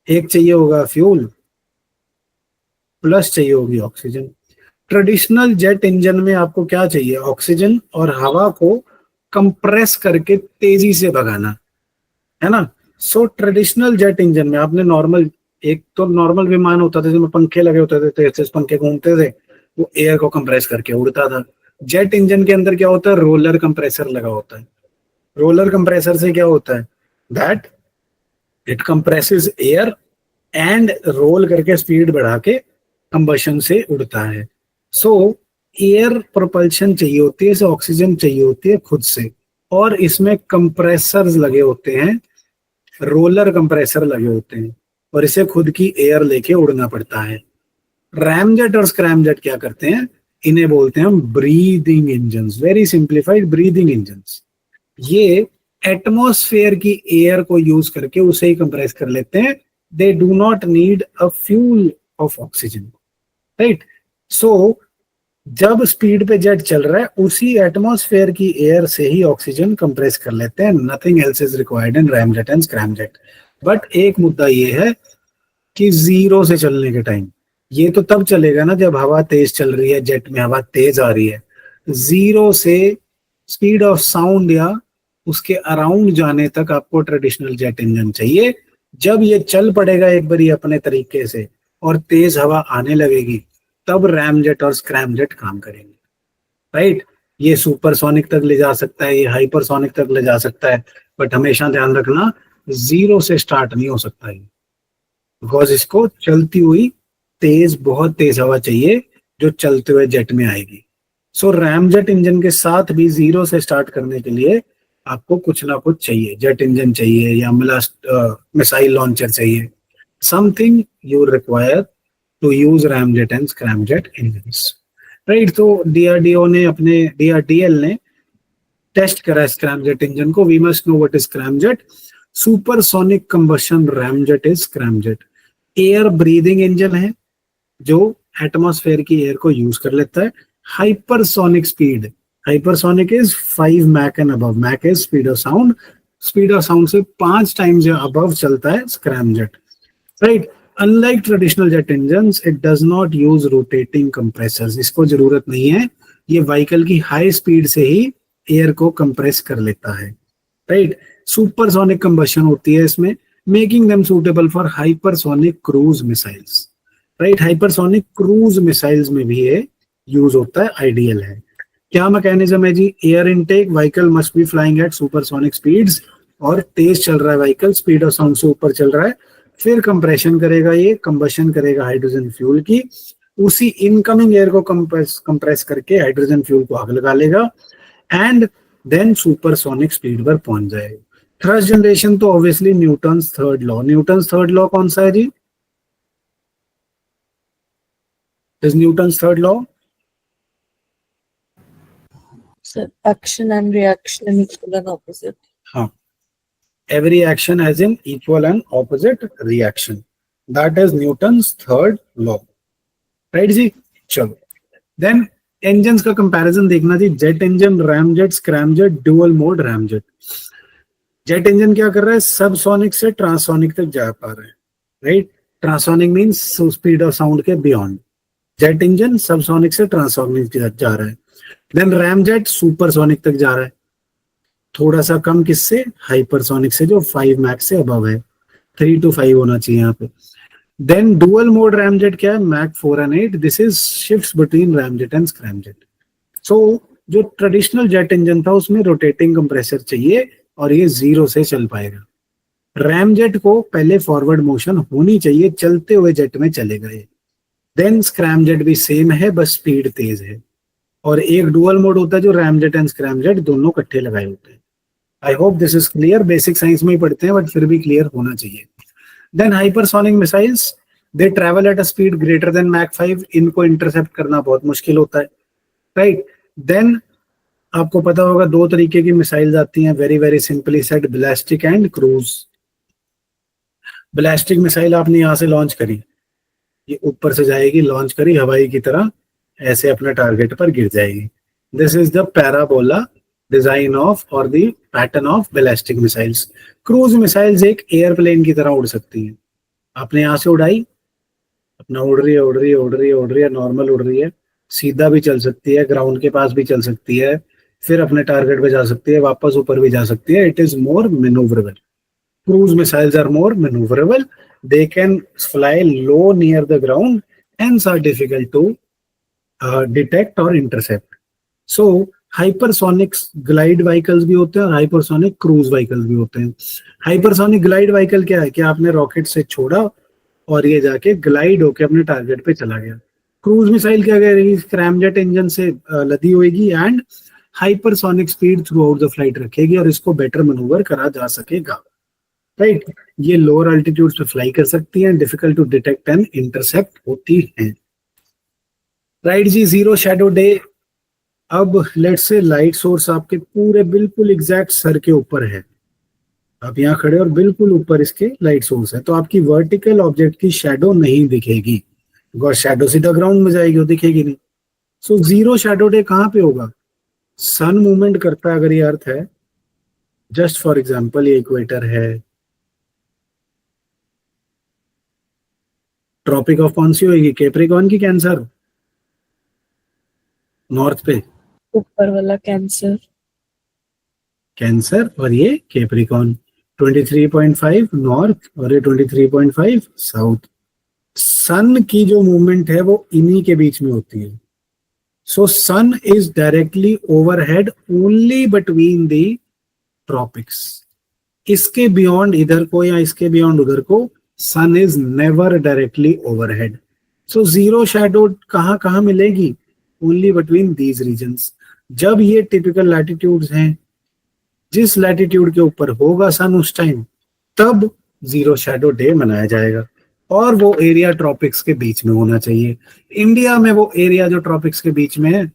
एक चाहिए होगा फ्यूल, प्लस चाहिए होगी ऑक्सीजन। ट्रेडिशनल जेट इंजन में आपको क्या चाहिए? ऑक्सीजन और हवा को कंप्रेस करके तेजी से भगाना, है ना। सो ट्रेडिशनल जेट इंजन में आपने नॉर्मल, एक तो नॉर्मल विमान होता था जिसमें पंखे लगे होते थे, तेज पंखे घूमते थे, वो एयर को कंप्रेस करके उड़ता था। जेट इंजन के अंदर क्या होता है? रोलर कंप्रेसर लगा होता है। रोलर कंप्रेसर से क्या होता है? That it compresses air and roll करके स्पीड बढ़ा के कंबशन से उड़ता है। सो एयर प्रोपल्शन चाहिए होती है, इसे ऑक्सीजन चाहिए होती है खुद से, और इसमें कंप्रेसर्स लगे होते हैं, रोलर कंप्रेसर लगे होते हैं, और इसे खुद की एयर लेके उड़ना पड़ता है। रैमजेट और स्क्रैमजेट क्या करते हैं? इन्हें बोलते हैं हम breathing engines, very simplified, breathing engines. ये एटमॉस्फेयर की एयर को यूज करके उसे ही कंप्रेस कर लेते हैं। They do not need a fuel of oxygen, right. So जब स्पीड पे जेट चल रहा है, उसी एटमॉस्फेयर की एयर से ही ऑक्सीजन कंप्रेस कर लेते हैं। Nothing else is required in ramjet and scramjet. But एक मुद्दा ये है कि जीरो से चलने के टाइम, ये तो तब चलेगा ना जब हवा तेज चल रही है, जेट में हवा तेज आ रही है। जीरो से स्पीड ऑफ साउंड या उसके अराउंड जाने तक आपको ट्रेडिशनल जेट इंजन चाहिए। जब ये चल पड़ेगा एक बारी अपने तरीके से और तेज हवा आने लगेगी, तब रैमजेट और स्क्रैमजेट काम करेंगे, राइट। ये सुपरसोनिक तक ले जा सकता है, ये हाइपरसोनिक तक ले जा सकता है, बट हमेशा ध्यान रखना जीरो से स्टार्ट नहीं हो सकता है, बिकॉज इसको चलती हुई तेज, बहुत तेज हवा चाहिए जो चलते हुए जेट में आएगी। सो रैमजेट इंजन के साथ भी जीरो से स्टार्ट करने के लिए आपको कुछ ना कुछ चाहिए, जेट इंजन चाहिए या मिसाइल लॉन्चर चाहिए, something you require to use ramjet and scramjet engines, right. तो डीआरडीओ ने, अपने डीआरडीएल ने टेस्ट करा स्क्रैमजेट इंजन को। We must know what is scramjet. Supersonic combustion ramjet is scramjet. Air breathing engine है जो एटमॉस्फेयर की एयर को यूज कर लेता है। Hypersonic speed, hypersonic is 5 Mach and above. Mach is speed of sound, speed of sound से 5 टाइम्स अबव चलता है scramjet, right. Unlike traditional jet engines, it does not use rotating compressors. इसको जरूरत नहीं है, ये व्हीकल की हाई स्पीड से ही एयर को कंप्रेस कर लेता है, राइट। सुपरसोनिक कंबशन होती है इसमें, making them suitable for hypersonic cruise missiles, right. Hypersonic cruise missiles में भी ये यूज होता है, आइडियल है। क्या मैकेनिज्म है जी? Air intake, vehicle must be flying at supersonic speeds, और तेज चल रहा है व्हीकल, स्पीड ऑफ साउंड से ऊपर चल रहा है, फिर कंप्रेशन करेगा, ये कंबशन करेगा हाइड्रोजन फ्यूल की, उसी इनकमिंग एयर को कंप्रेस करके हाइड्रोजन फ्यूल को आग लगा लेगा, एंड देन सुपरसोनिक स्पीड पर पहुंच जाएगा। थ्रस्ट जनरेशन तो obviously Newton's third law. Newton's third law कौन सा है जी? Is Newton's third law? Sir, action and reaction equal and opposite. हाँ, every action has an equal and opposite reaction. That is Newton's third law. Right जी? चलो, then engines का comparison देखना जी। Jet engine, ramjet, scramjet, dual mode ramjet. Jet engine क्या कर रहा है? सबसोनिक से ट्रांसोनिक तक जा पा रहा है, right. Transonic means speed of sound के बियॉन्ड। जेट इंजन सबसोनिक से ट्रांसोनिक जा रहा है। देन रैमजेट सुपरसोनिक तक जा रहा है, थोड़ा सा कम किससे? हाइपरसोनिक से, जो 5 मैक से अबव है, 3 to 5 होना चाहिए यहाँ पे। देन डुअल मोड रैमजेट क्या है? Mach 4 and 8। This is shifts between ramjet and scramjet. So जो ट्रेडिशनल जेट इंजन था उसमें रोटेटिंग कंप्रेसर चाहिए, और ये जीरो से चल पाएगा। रैमजेट को पहले फॉरवर्ड मोशन होनी चाहिए, चलते हुए जेट में चलेगा ये। देन स्क्रैमजेट भी सेम है, बस स्पीड तेज है। और एक डुअल मोड होता है जो रैमजेट एंड स्क्रैमजेट दोनों इकट्ठे लगाए होते हैं। I hope this is clear. Basic science में ही पढ़ते हैं, बट फिर भी क्लियर होना चाहिए। Then hypersonic missiles, they travel at a speed greater than Mach 5। इनको इंटरसेप्ट करना बहुत मुश्किल होता है, राइट। देन आपको पता होगा 2 तरीके की मिसाइल्स आती हैं, very very simply said, ballistic and cruise. Ballistic missile आपने यहाँ से लॉन्च करी, ये ऊपर से जाएगी, लॉन्च करी हवाई की तरह, ऐसे अपने टारगेट पर गिर जाएगी। This is the parabola design of और the pattern of ballistic missiles. Cruise missiles एक एयरप्लेन की तरह उड़ सकती है। आपने यहाँ से उड़ाई, अपना उड़ रही है उड़ रही है उड़ रही है उड़ रही है, नॉर्मल उड़ रही है, सीधा भी चल सकती है, ग्राउंड के पास भी चल सकती है, फिर अपने टारगेट पे जा सकती है, वापस ऊपर भी जा सकती है। It is more manoeuvrable. Cruise missiles are more manoeuvrable, they can fly low near the ground, hence are difficult to detect or intercept. So hypersonic glide vehicles भी होते हैं और हाइपरसोनिक क्रूज व्हीकल्स भी होते हैं। हाइपरसोनिक ग्लाइड व्हीकल क्या है कि आपने रॉकेट से छोड़ा और ये जाके ग्लाइड होके अपने टारगेट पे चला गया। क्रूज मिसाइल क्या करेगी, स्क्रैमजेट इंजन से लदी होगी and hypersonic speed through out the flight रखेगी और इसको बेटर मैनूवर करा जा सकेगा। राइट, ये लोअर अल्टीट्यूड पे फ्लाई कर सकती हैं, difficult to detect and intercept होती हैं। राइट जी, जीरो शैडो डे। अब लेट्स से लाइट सोर्स आपके पूरे बिल्कुल एग्जैक्ट सर के ऊपर है, आप यहाँ खड़े और बिल्कुल ऊपर इसके लाइट सोर्स है, तो आपकी वर्टिकल ऑब्जेक्ट की शैडो नहीं दिखेगी, बिकॉज शैडो सीधा ग्राउंड में जाएगी, वो दिखेगी नहीं। सो जीरो शैडो डे कहाँ पे होगा? सन मूवमेंट करता है अगर ये अर्थ है, जस्ट फॉर एग्जाम्पल ये इक्वेटर है, ट्रॉपिक ऑफ कौन सी होगी, कैप्रिकॉर्न की कैंसर, नॉर्थ पे ऊपर वाला कैंसर, कैंसर, और ये कैप्रिकॉर्न 23.5 नॉर्थ और ये 23.5 साउथ। सन की जो मूवमेंट है वो इन्हीं के बीच में होती है। So sun is directly overhead only between the tropics. इसके बियॉन्ड इधर को या इसके बियॉन्ड उधर को sun is never directly overhead. So zero shadow कहाँ कहाँ मिलेगी? Only between these regions. जब ये टिपिकल लैटिट्यूड्स हैं, जिस लैटिट्यूड के ऊपर होगा सन उस टाइम, तब जीरो शैडो डे मनाया जाएगा और वो एरिया ट्रॉपिक्स के बीच में होना चाहिए। इंडिया में वो एरिया जो ट्रॉपिक्स के बीच में है,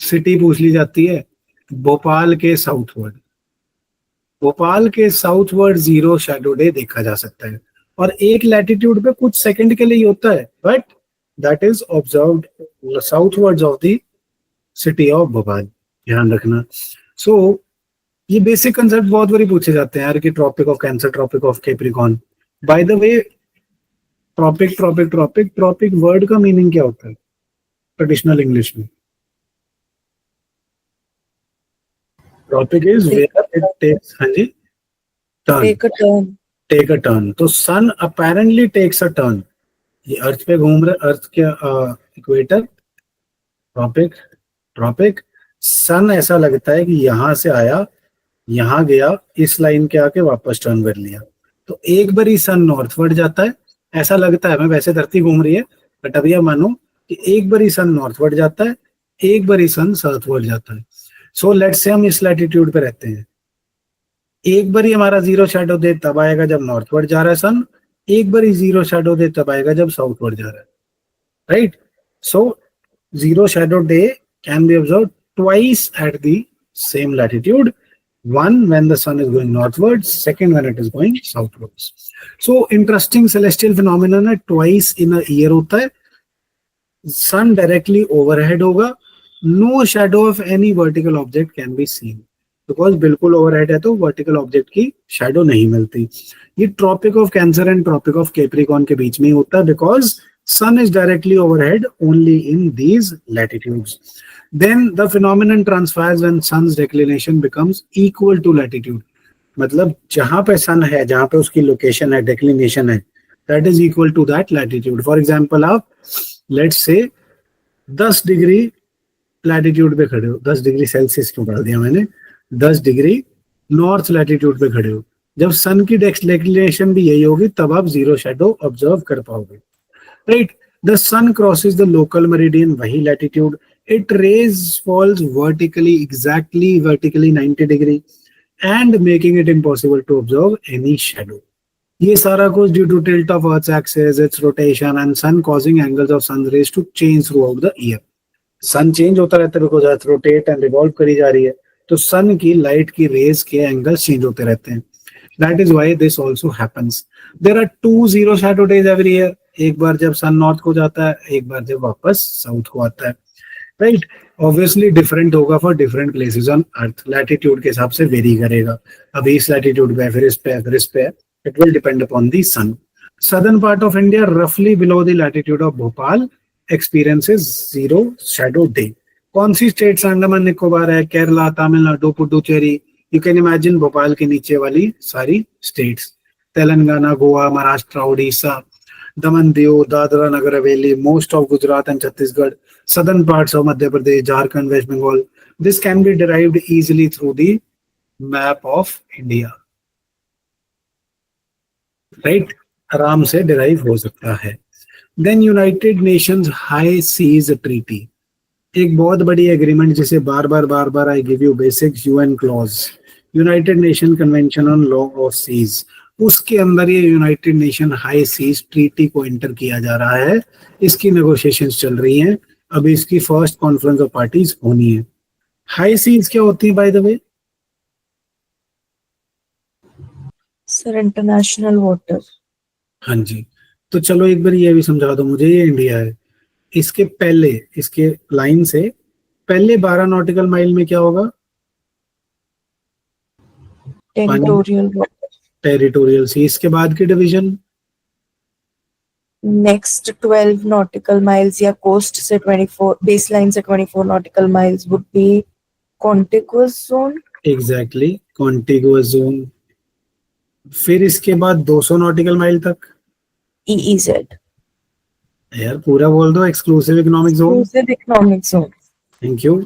सिटी पूछ ली जाती है, भोपाल के साउथवर्ड, भोपाल के साउथवर्ड जीरो शैडो डे देखा जा सकता है और एक लैटिट्यूड पे कुछ सेकंड के लिए ही होता है, but that is observed southwards of the city of Bhopal, ध्यान रखना। सो ये बेसिक कंसेप्ट बहुत बारी पूछे जाते हैं यार कि tropic of cancer, tropic of capricorn. By the way, tropic tropic tropic tropic word का मीनिंग क्या होता है ट्रेडिशनल इंग्लिश में? Tropic is where it takes, हाँ जी, टर्न, टेक अ टर्न। तो sun apparently takes a turn, ये अर्थ पे घूम रहा है, अर्थ के इक्वेटर, ट्रॉपिक ट्रॉपिक। सन ऐसा लगता है कि यहां से आया, यहां गया, इस लाइन के आके वापस टर्न कर लिया, तो एक बार ही सन नॉर्थवर्ड जाता है, ऐसा लगता है, मैं वैसे धरती घूम रही है, बट अभी मानो कि एक बार ही सन नॉर्थवर्ड जाता है, एक बार ही सन साउथवर्ड जाता है। सो लेट्स से हम इस लैटिट्यूड पे रहते हैं, एक बार ही हमारा जीरो शैडो डे तब आएगा जब नॉर्थवर्ड जा रहा है सन, एक बार ही जीरो शैडो डे तब आएगा जब साउथवर्ड जा रहा है, right. So zero shadow day can be observed twice at the same latitude, one when the sun is going northwards, second when it is going southwards. So interesting celestial phenomenon है, twice in a year होता है। sun directly overhead होगा, no shadow of any vertical object can be seen, because बिल्कुल overhead है तो vertical object की shadow नहीं मिलती। ये tropic of cancer and tropic of capricorn के बीच में ही होता है, because sun is directly overhead only in these latitudes. Then the phenomenon transpires when sun's declination becomes equal to latitude. मतलब जहां पे सन है, जहां पे उसकी लोकेशन है, डेक्लिनेशन है, that is equal to that latitude. For example, आप let's say 10 डिग्री लैटिट्यूड पे खड़े हो, 10 डिग्री सेल्सियस क्यों डाल दिया मैंने, 10 डिग्री नॉर्थ लैटिट्यूड पे खड़े हो, जब सन की डेक्लिनेशन भी यही होगी तब आप जीरो शैडो ऑब्जर्व कर पाओगे, right. The sun crosses the local meridian, वही latitude, it rays falls vertically 90 degree and making it impossible to observe any shadow. ये सारा कुछ due to tilt of Earth's axis, its rotation and sun causing angles of sun rays to change throughout the year. sun change होता रहता है because Earth rotate and revolve करी जा रही है, तो sun की light की rays के angles change होते रहते हैं। That is why this also happens. There are 2 zero shadow days every year. एक बार जब sun north को जाता है, एक बार जब वापस south को आता है। राइट. ऑब्वियसली डिफरेंट होगा for different places on earth, latitude के हिसाब से वेरी करेगा. अभी इस लैटिट्यूड पे है, फिर इस पे है, फिर इस पे है. It will depend upon the sun. Southern part of India, roughly below the latitude of Bhopal, experiences zero shadow day. कौन सी स्टेट्स अंडमान निकोबार है, Kerala, Tamil Nadu, Puducherry. You can imagine Bhopal के नीचे वाली सारी states, Telangana, Goa, Maharashtra, Orissa, Daman Diu, Dadra Nagar Haveli, most of Gujarat and Chhattisgarh, southern parts of Madhya Pradesh, Jharkhand, West Bengal. This can be derived easily through the map of India. Right? आराम से डिराइव हो सकता है. Then United Nations high seas treaty, एक बहुत बड़ी एग्रीमेंट जिसे बार बार I give you basics, UN clause, United Nation convention on law of seas. उसके अंदर ये United Nation high seas treaty को एंटर किया जा रहा है. इसकी नेगोशिएशंस चल रही हैं. अभी इसकी फर्स्ट कॉन्फ्रेंस ऑफ पार्टीज होनी है. हाई सीज क्या होती है bye the way? Sir, international water. हाँ जी. तो चलो एक बार ये भी समझा दो मुझे. ये इंडिया है, इसके पहले, इसके लाइन से पहले 12 नॉटिकल माइल में क्या होगा? Territorial water. टेरिटोरियल सी. इसके बाद की डिवीजन Next 12 nautical miles या coast से 24, baseline से 24 nautical miles would be contiguous zone. Exactly, contiguous zone. फिर इसके बाद 200 नॉटिकल माइल तक. EEZ. यार पूरा बोल दो. Exclusive economic zone. Exclusive economic zone. Thank you.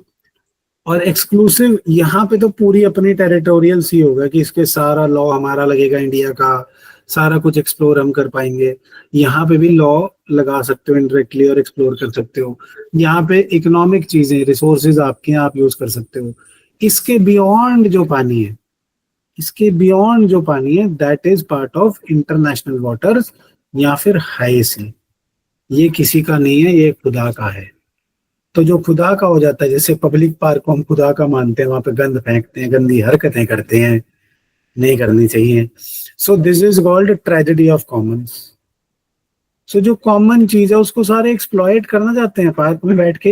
और एक्सक्लूसिव यहाँ पे तो पूरी अपनी टेरिटोरियल सी होगा कि इसके सारा लॉ हमारा लगेगा, इंडिया का सारा कुछ एक्सप्लोर हम कर पाएंगे. यहाँ पे भी लॉ लगा सकते हो इनडायरेक्टली और एक्सप्लोर कर सकते हो. यहाँ पे इकोनॉमिक चीजें, रिसोर्सेज आपके हैं, आप यूज कर सकते हो. इसके बियॉन्ड जो पानी है, इसके बियॉन्ड जो पानी है, that is part of international waters या फिर हाई सी. ये किसी का नहीं है, ये खुदा का है. तो जो खुदा का हो जाता है, जैसे पब्लिक पार्क को हम खुदा का मानते हैं, वहां पे गंद फेंकते हैं, गंदी हरकतें करते हैं, नहीं करनी चाहिए. So this is called tragedy of commons. So जो कॉमन चीज है उसको सारे एक्सप्लॉइट करना चाहते हैं, पार्क में बैठ के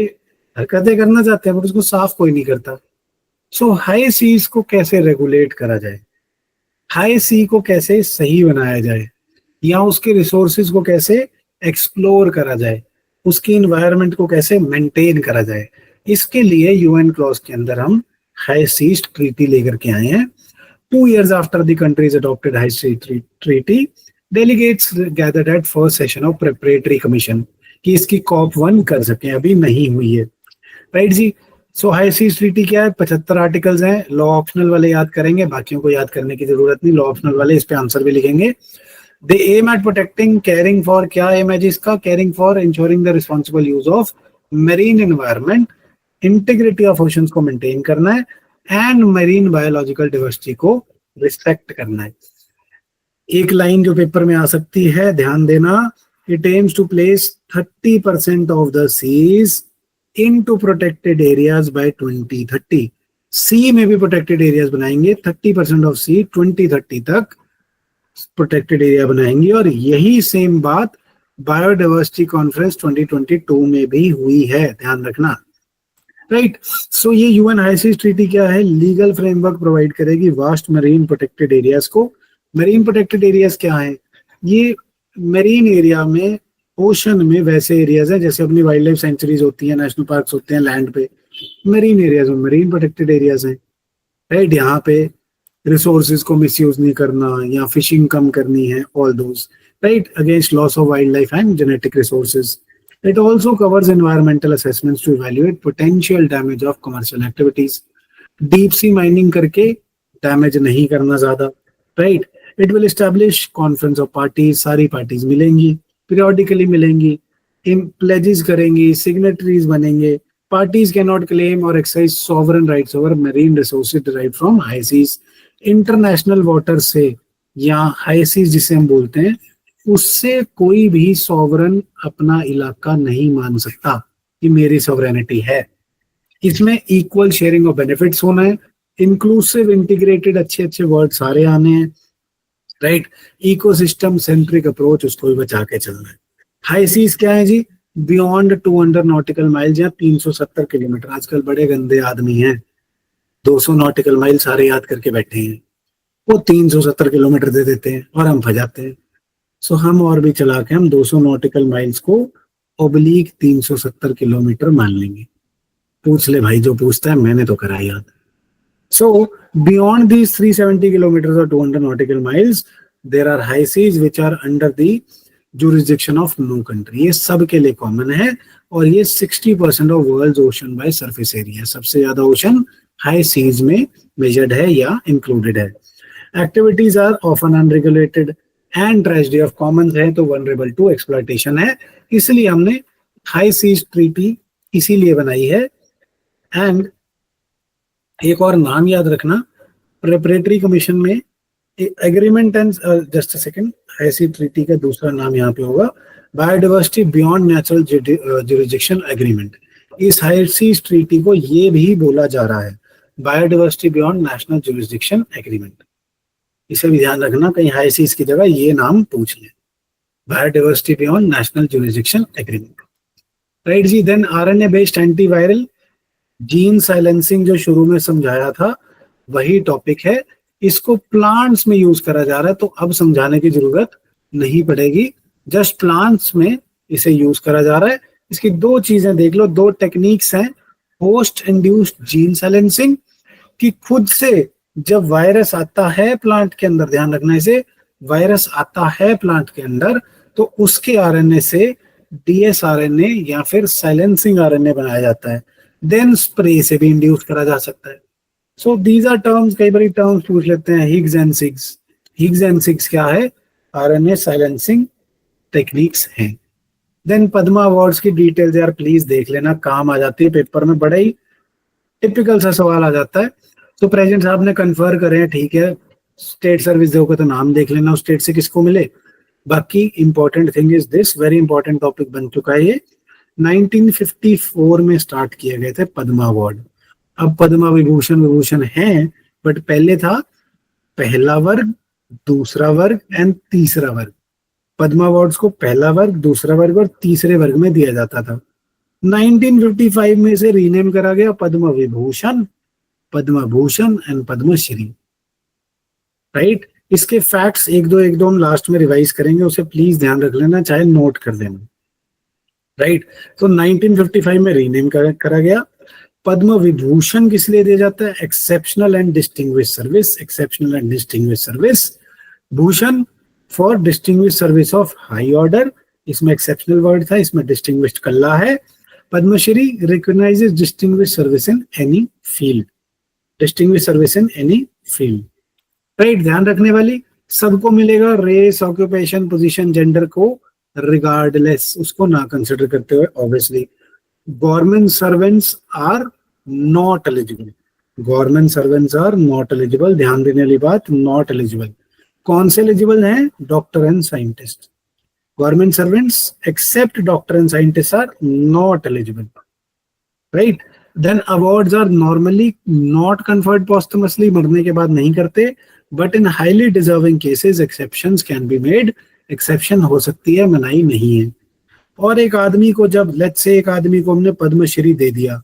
हरकतें करना चाहते हैं, बट उसको साफ कोई नहीं करता. सो हाई सीज को कैसे रेगुलेट करा जाए, हाई सी को कैसे सही बनाया जाए, या उसके रिसोर्सेज को कैसे एक्सप्लोर करा जाए, उसकी इन्वायरमेंट को कैसे मेंटेन करा जाए, इसके लिए यूएन क्लॉज के अंदर हम हाई सीज ट्रीटी लेकर के आए हैं. 2 years after the countries adopted high sea treaty, delegates gathered at first session of preparatory commission कि इसकी COP1 कर सकें. अभी नहीं हुई है. राइट जी. सो हाई सीज ट्रीटी क्या है? 75 आर्टिकल्स हैं. लॉ ऑप्शनल वाले याद करेंगे, बाकियों को याद करने की जरूरत नहीं. लॉ ऑप्शनल वाले इस पे आंसर भी लिखेंगे. They aim at protecting, caring for, क्या एम है जी इसका? Caring for ensuring the responsible use of marine environment, integrity of oceans को मेंटेन करना है, एंड मेरीन बायोलॉजिकल डाइवर्सिटी को रिस्पेक्ट करना है. एक लाइन जो पेपर में आ सकती है, ध्यान देना. It aims to place 30% of the seas into protected areas by 2030. Sea में भी प्रोटेक्टेड एरियाज बनाएंगे. 30% ऑफ सी 2030 तक प्रोटेक्टेड एरिया बनाएंगे. और यही सेम बात बायोडाइवर्सिटी कॉन्फ्रेंस 2022 में भी हुई है, ध्यान रखना. राइट. सो ये यूएन हाई सीज ट्रीटी क्या है? लीगल फ्रेमवर्क प्रोवाइड करेगी वास्ट मरीन प्रोटेक्टेड एरियाज को. मरीन प्रोटेक्टेड एरियाज क्या है? ये मरीन एरिया में, ओशन में वैसे एरियाज हैं जैसे अपनी वाइल्ड लाइफ सेंचुरीज होती हैं, नेशनल पार्क्स होते हैं लैंड पे. मरीन एरियाज में मरीन प्रोटेक्टेड एरियाज हैं. राइट. यहाँ पे रिसोर्सेज को मिसयूज नहीं करना या फिशिंग कम करनी है, all those. Right. Against loss of wild life and genetic resources. It also covers environmental assessments to evaluate potential damage of commercial activities. Deep sea mining करके damage नहीं करना ज़्यादा. Right. It will establish conference of parties. सारी parties मिलेंगी, periodically मिलेंगी, pledges करेंगी, signatories बनेंगे. Parties cannot claim or exercise sovereign rights over marine resources derived from high seas. International water से या high seas जिसे हम बोलते हैं, उससे कोई भी सॉवरन अपना इलाका नहीं मान सकता कि मेरी सॉवरेनिटी है. इसमें इक्वल शेयरिंग ऑफ बेनिफिट्स होना है. इंक्लूसिव, इंटीग्रेटेड, अच्छे अच्छे वर्ड सारे आने हैं. राइट. इकोसिस्टम सेंट्रिक अप्रोच, उसको भी बचा के चलना है. हाई सीज क्या है जी? बियॉन्ड 200 नॉटिकल माइल्स या 370 किलोमीटर। आजकल बड़े गंदे आदमी हैं, 200 नॉटिकल माइल सारे याद करके बैठे हैं, वो 370 किलोमीटर दे देते हैं और हम फंसाते हैं। सो हम और भी चला के हम 200 नॉटिकल माइल्स को ओब्लिक 370 किलोमीटर मान लेंगे। पूछ ले भाई जो पूछता है, मैंने तो करा याद। सो बियॉन्ड दीज 370 किलोमीटर और 200 nautical miles there are high seas which are under the jurisdiction of no country। ये सब के लिए कॉमन है और ये 60% of world ocean by surface area. सबसे ज्यादा ओशन हाई सीज में मेजर्ड है या इंक्लूडेड है। Activities are often unregulated and tragedy of commons है तो वनरेबल टू एक्सप्लॉयटेशन है, इसलिए हमने हाई सीज ट्रीटी इसीलिए बनाई है। एंड एक और नाम याद रखना, प्रिपरेटरी कमीशन में agreement and just a second, ऐसी ट्रीटी का दूसरा नाम यहाँ पे होगा biodiversity beyond natural jurisdiction agreement. इस हाई सीज ट्रीटी को ये भी बोला जा रहा है biodiversity beyond national jurisdiction agreement. इसे भी ध्यान रखना, कहीं हाई सीज की जगह ये नाम पूछ ले, biodiversity beyond national jurisdiction agreement. Right जी। Then RNA based antiviral gene silencing जो शुरू में समझाया था वही टॉपिक है। इसको प्लांट्स में यूज करा जा रहा है तो अब समझाने की जरूरत नहीं पड़ेगी, जस्ट प्लांट्स में इसे यूज करा जा रहा है। इसकी दो चीजें देख लो, दो टेक्निक्स हैं। होस्ट इंड्यूस्ड जीन साइलेंसिंग कि खुद से जब वायरस आता है प्लांट के अंदर, ध्यान रखना इसे, वायरस आता है प्लांट के अंदर तो उसके आरएनए से डीएस आरएनए या फिर साइलेंसिंग आरएनए बनाया जाता है। देन स्प्रे से भी इंड्यूस करा जा सकता है। सो दीज आर टर्म्स, कई बार टर्म्स पूछ लेते हैं। हिग्स एंड सिग्स, हिग्स एंड सिग्स क्या है? आरएनए साइलेंसिंग टेक्निक्स हैं। देन पद्मा अवार्ड्स की डिटेल्स यार प्लीज देख लेना, काम आ जाती है पेपर में, बड़ा ही टिपिकल सा सवाल आ जाता है। तो प्रेसिडेंट साहब ने कन्फर्म करे हैं, ठीक है, स्टेट सर्विस दोगे तो नाम देख लेना उस स्टेट से किसको मिले। बाकी important thing is this, very important topic बन चुका है ये। 1954 में स्टार्ट किए गए थे पद्मा अवार्ड। अब पद्मा विभूषण है, बट पहले था पहला वर्ग, दूसरा वर्ग एंड तीसरा वर्ग। पद्मा अवार्ड्स को पहला वर्ग, दूसरा वर्ग और तीसरे वर्ग में दिया जाता था। 1955 में से रीनेम करा गया पद्म विभूषण, पद्म भूषण एंड पद्मश्री। राइट। इसके फैक्ट्स एक दो हम लास्ट में रिवाइज करेंगे, उसे प्लीज ध्यान रख लेना, चाहे नोट कर देना। राइट। तो 1955 में रीनेम करा गया। पद्म विभूषण किस लिए दिया जाता है? Exceptional and distinguish service, exceptional and distinguish service. Bhushan for distinguish service of high order, इसमें एक्सेप्शनल वर्ड था, इसमें डिस्टिंग्विश्ड कल्ला है। Padma Shri recognises distinguish service in any field, distinguish service in any field. Right. ध्यान रखने वाली, सबको मिलेगा, रेस, ऑक्यूपेशन, पोजीशन, जेंडर को रिगार्डलेस, उसको ना कंसिडर करते हुए obviously. Government servants are not eligible, government servants are not eligible, ध्यान देने वाली बात, नॉट एलिजिबल। कौन से एलिजिबल हैं? Doctor and scientist. Government servants except doctor and scientist are not eligible. Right. Then awards are normally not conferred posthumously, मरने के बाद नहीं करते, but in highly deserving cases exceptions can be made, exception हो सकती है, मनाही नहीं है। और एक आदमी को जब, लेट्स से एक आदमी को हमने पद्मश्री दे दिया,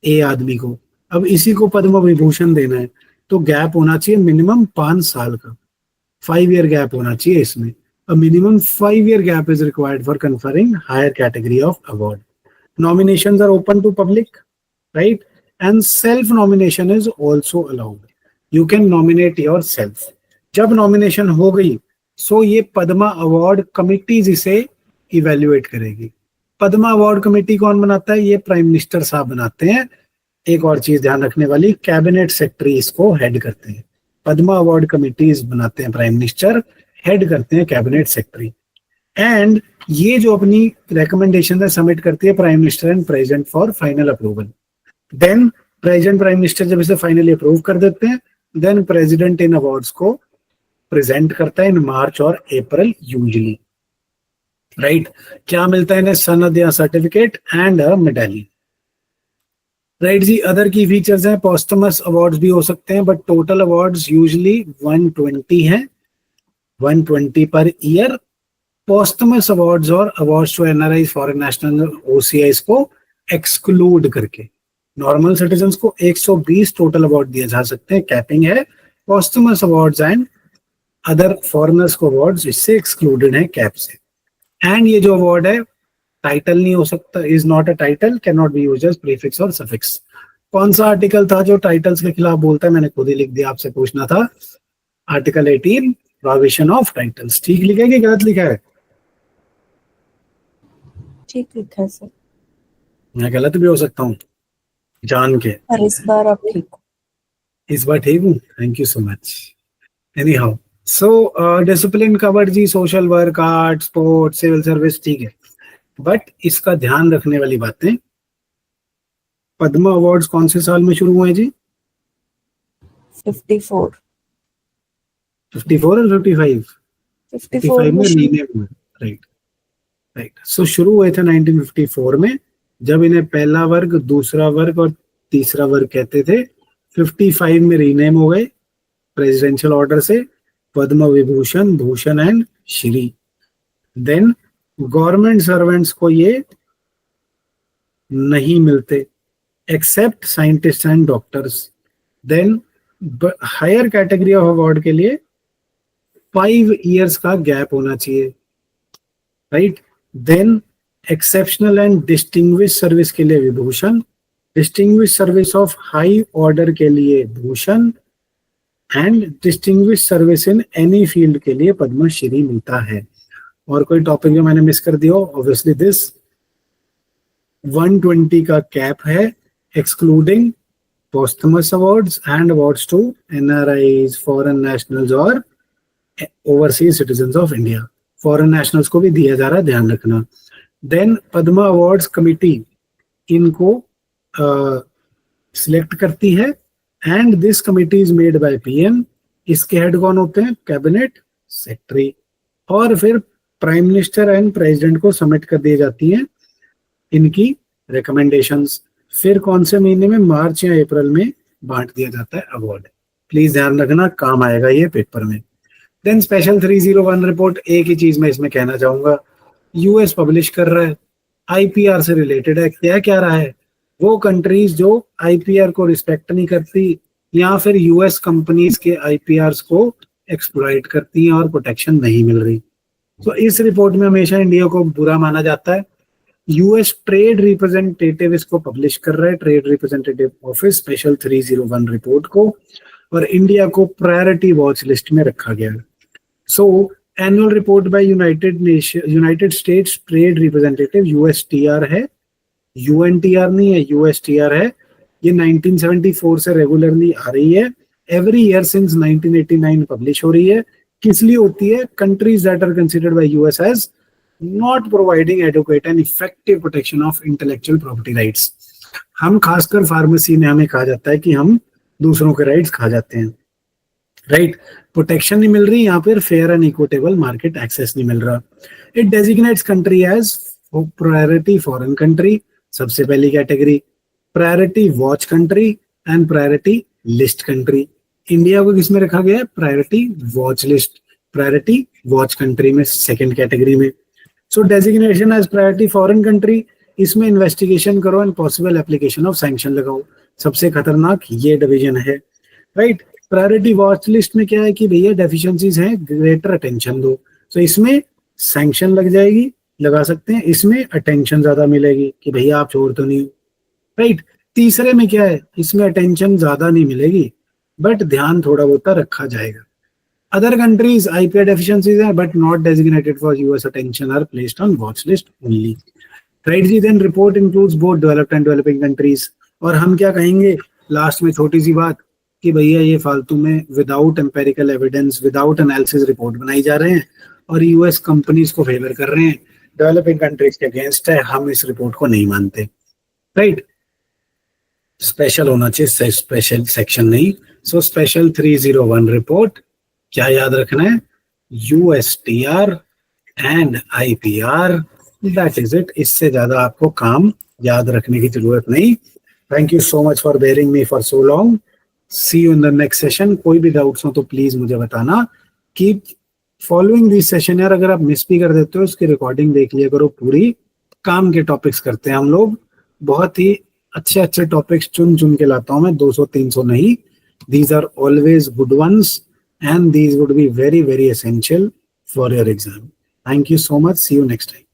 ए आदमी को, अब इसी को पद्म विभूषण देना है तो गैप होना चाहिए मिनिमम 5 साल का, 5 ईयर गैप होना चाहिए इसमें। A minimum 5-year gap is required for conferring higher category of award. Nominations are open to public, right? And self-nomination is also allowed. You can nominate yourself. जब nomination हो गई, so ये पद्मा अवार्ड कमिटीज इसे इवेल्युएट करेगी। पद्मा अवार्ड कमेटी कौन बनाता है? ये प्राइम मिनिस्टर साहब बनाते हैं। एक और चीज ध्यान रखने वाली, कैबिनेट सेक्रेटरी इसको हेड करते हैं। पद्मा अवार्ड कमिटीज बनाते हैं प्राइम मिनिस्टर, हेड करते हैं कैबिनेट सेक्रेटरी। एंड ये जो अपनी रिकमेंडेशन है सबमिट करती है prime minister and president for final approval. Then president prime minister जब इसे फाइनली अप्रूव कर देते हैं, देन प्रेसिडेंट इन अवार्ड्स को प्रेजेंट करता है इन मार्च और अप्रैल यूजुअली। राइट। क्या मिलता है इन्हें? सनद या certificate and a medallion. Right जी। अदर की फीचर्स हैं, पोस्टमस अवार्ड्स भी हो सकते हैं, बट टोटल अवार्ड्स यूजुअली 120 हैं, 120 पर ईयर। पोस्टमस अवार्ड्स और awards to NRI, foreign national, OCIs को एक्सक्लूड करके नॉर्मल सिटीजन्स को 120 टोटल अवार्ड दिए जा सकते हैं, कैपिंग है। Posthumous awards and other foreigners को अवार्ड्स इससे एक्सक्लूडेड है कैप से। एंड ये जो अवार्ड है टाइटल नहीं हो सकता, is not a title, can not be used as prefix और सफिक्स। कौन सा आर्टिकल था जो टाइटल्स के खिलाफ बोलता है? मैंने खुद ही लिख दिया, आपसे पूछना था। Article 18 provision of titles. ठीक लिखा है कि गलत लिखा है? ठीक लिखा है सर, मैं गलत भी हो सकता हूँ जान के। पर इस बार आप ठीक हो। इस बार ठीक हूँ, thank you so much. Anyhow, so discipline covered जी, social work, art, sport, civil service, ठीक है। बट इसका ध्यान रखने वाली बातें, पद्मा अवार्ड्स कौन से साल में शुरू हुए जी? 54 54 और 55? 55 में रीनेम हुए, राइट राइट। सो शुरू हुए थे 1954 में, जब इन्हें पहला वर्ग, दूसरा वर्ग और तीसरा वर्ग कहते थे। 55 में रीनेम हो गए प्रेसिडेंशियल ऑर्डर से Padma Vibhushan, Bhushan and Shri. Then government servants को ये नहीं मिलते except scientist and doctors. Then higher category of award के लिए 5 इयर्स का गैप होना चाहिए, right. Then exceptional and distinguish service के लिए Vibhushan, distinguish service of high order के लिए Bhushan and distinguish service in any field के लिए पद्मश्री मिलता है। और कोई टॉपिक जो मैंने मिस कर दिया हो? ऑब्वियसली दिस 120 का कैप है, excluding posthumous awards and awards to NRIs, foreign nationals और overseas citizens of India. Foreign nationals को भी दिया जा रहा है, ध्यान रखना। देन पद्मा अवार्ड्स कमिटी इनको सिलेक्ट करती है and this committee is made by PM. इसके हेड कौन होते हैं? Cabinet secretary. और फिर प्राइम मिनिस्टर एंड प्रेसिडेंट को सबमिट कर दी जाती हैं इनकी रिकमेंडेशंस। फिर कौन से महीने में? मार्च या अप्रैल में बांट दिया जाता है अवार्ड। प्लीज ध्यान रखना, काम आएगा ये पेपर में। देन स्पेशल 301 रिपोर्ट, एक ही चीज मैं इसमें कहना चाहूंगा, यूएस पब्लिश कर रहा है, आईपीआर से रिलेटेड है। क्या रहा है? वो कंट्रीज जो आईपीआर को रिस्पेक्ट नहीं करती या फिर यूएस कंपनीज के आईपीआर को एक्सप्लॉइट करती हैं और प्रोटेक्शन नहीं मिल रही। तो इस रिपोर्ट में हमेशा इंडिया को बुरा माना जाता है। यूएस ट्रेड रिप्रेजेंटेटिव इसको पब्लिश कर रहा है, trade representative office, special 301 report को, और इंडिया को प्रायोरिटी वॉच लिस्ट में रखा गया है। So annual report by United States trade representative, USTR है, यूएनटीआर नहीं है, यूएसटीआर है। ये 1974 से रेगुलरली आ रही है, एवरी ईयर सिंस 1989 पब्लिश हो रही है। किस लिए होती है? Countries that are considered by US as not providing adequate and effective protection of intellectual property rights. हम खासकर फार्मेसी में हमें कहा जाता है कि हम दूसरों के राइट्स खा जाते हैं, राइट। प्रोटेक्शन नहीं मिल रही, यहाँ पर fair and equitable market access नहीं मिल रहा। It designates country as priority foreign country, सबसे पहली category, priority watch country and priority list country. India को किसमें रखा गया है? Priority watch list, priority watch country में, सेकंड कैटेगरी में। So designation as priority foreign country, इसमें इन्वेस्टिगेशन करो and possible application of sanction लगाओ। सबसे खतरनाक ये डिवीजन है, राइट। प्रायोरिटी वॉच लिस्ट में क्या है कि भैया डेफिशिएंसीज हैं, ग्रेटर अटेंशन दो। सो इसमें सैंक्शन लग जाएगी, लगा सकते हैं, इसमें अटेंशन ज्यादा मिलेगी कि भैया आप चोर तो नहीं हो, राइट। तीसरे में क्या है? इसमें अटेंशन ज्यादा नहीं मिलेगी बट ध्यान थोड़ा बहुत रखा जाएगा। अदर कंट्रीज आईपीआर डेफिशिएंसीज हैं but not designated for US attention are placed on watch list only, right जी। Then report includes both developed and developing countries. और हम क्या कहेंगे लास्ट में? छोटी सी बात कि भैया ये फालतू में without empirical evidence, without analysis report बनाई जा रहे हैं और यूएस कंपनीज को फेवर कर रहे हैं, डेवलपिंग कंट्रीज के अगेंस्ट है। हम इस रिपोर्ट को नहीं मानते, राइट। स्पेशल होना चाहिए, स्पेशल सेक्शन नहीं। सो स्पेशल 301 रिपोर्ट, क्या याद रखना है? USTR and IPR, that is it. इससे ज्यादा आपको काम याद रखने की जरूरत नहीं। Thank you so much for bearing me for so long. See you in the next session. कोई भी डाउट्स हो तो प्लीज मुझे बताना। कीप फॉलोइंग दिस सेशन यार, अगर आप मिस भी कर देते हो इसकी रिकॉर्डिंग देख लिया करो पूरी। काम के टॉपिक्स करते हैं हम लोग, बहुत ही अच्छे अच्छे टॉपिक्स चुन चुन के लाता हूं मैं, 200-300 नहीं। These are always good ones and these would be very, very essential for your exam. Thank you so much. See you next time.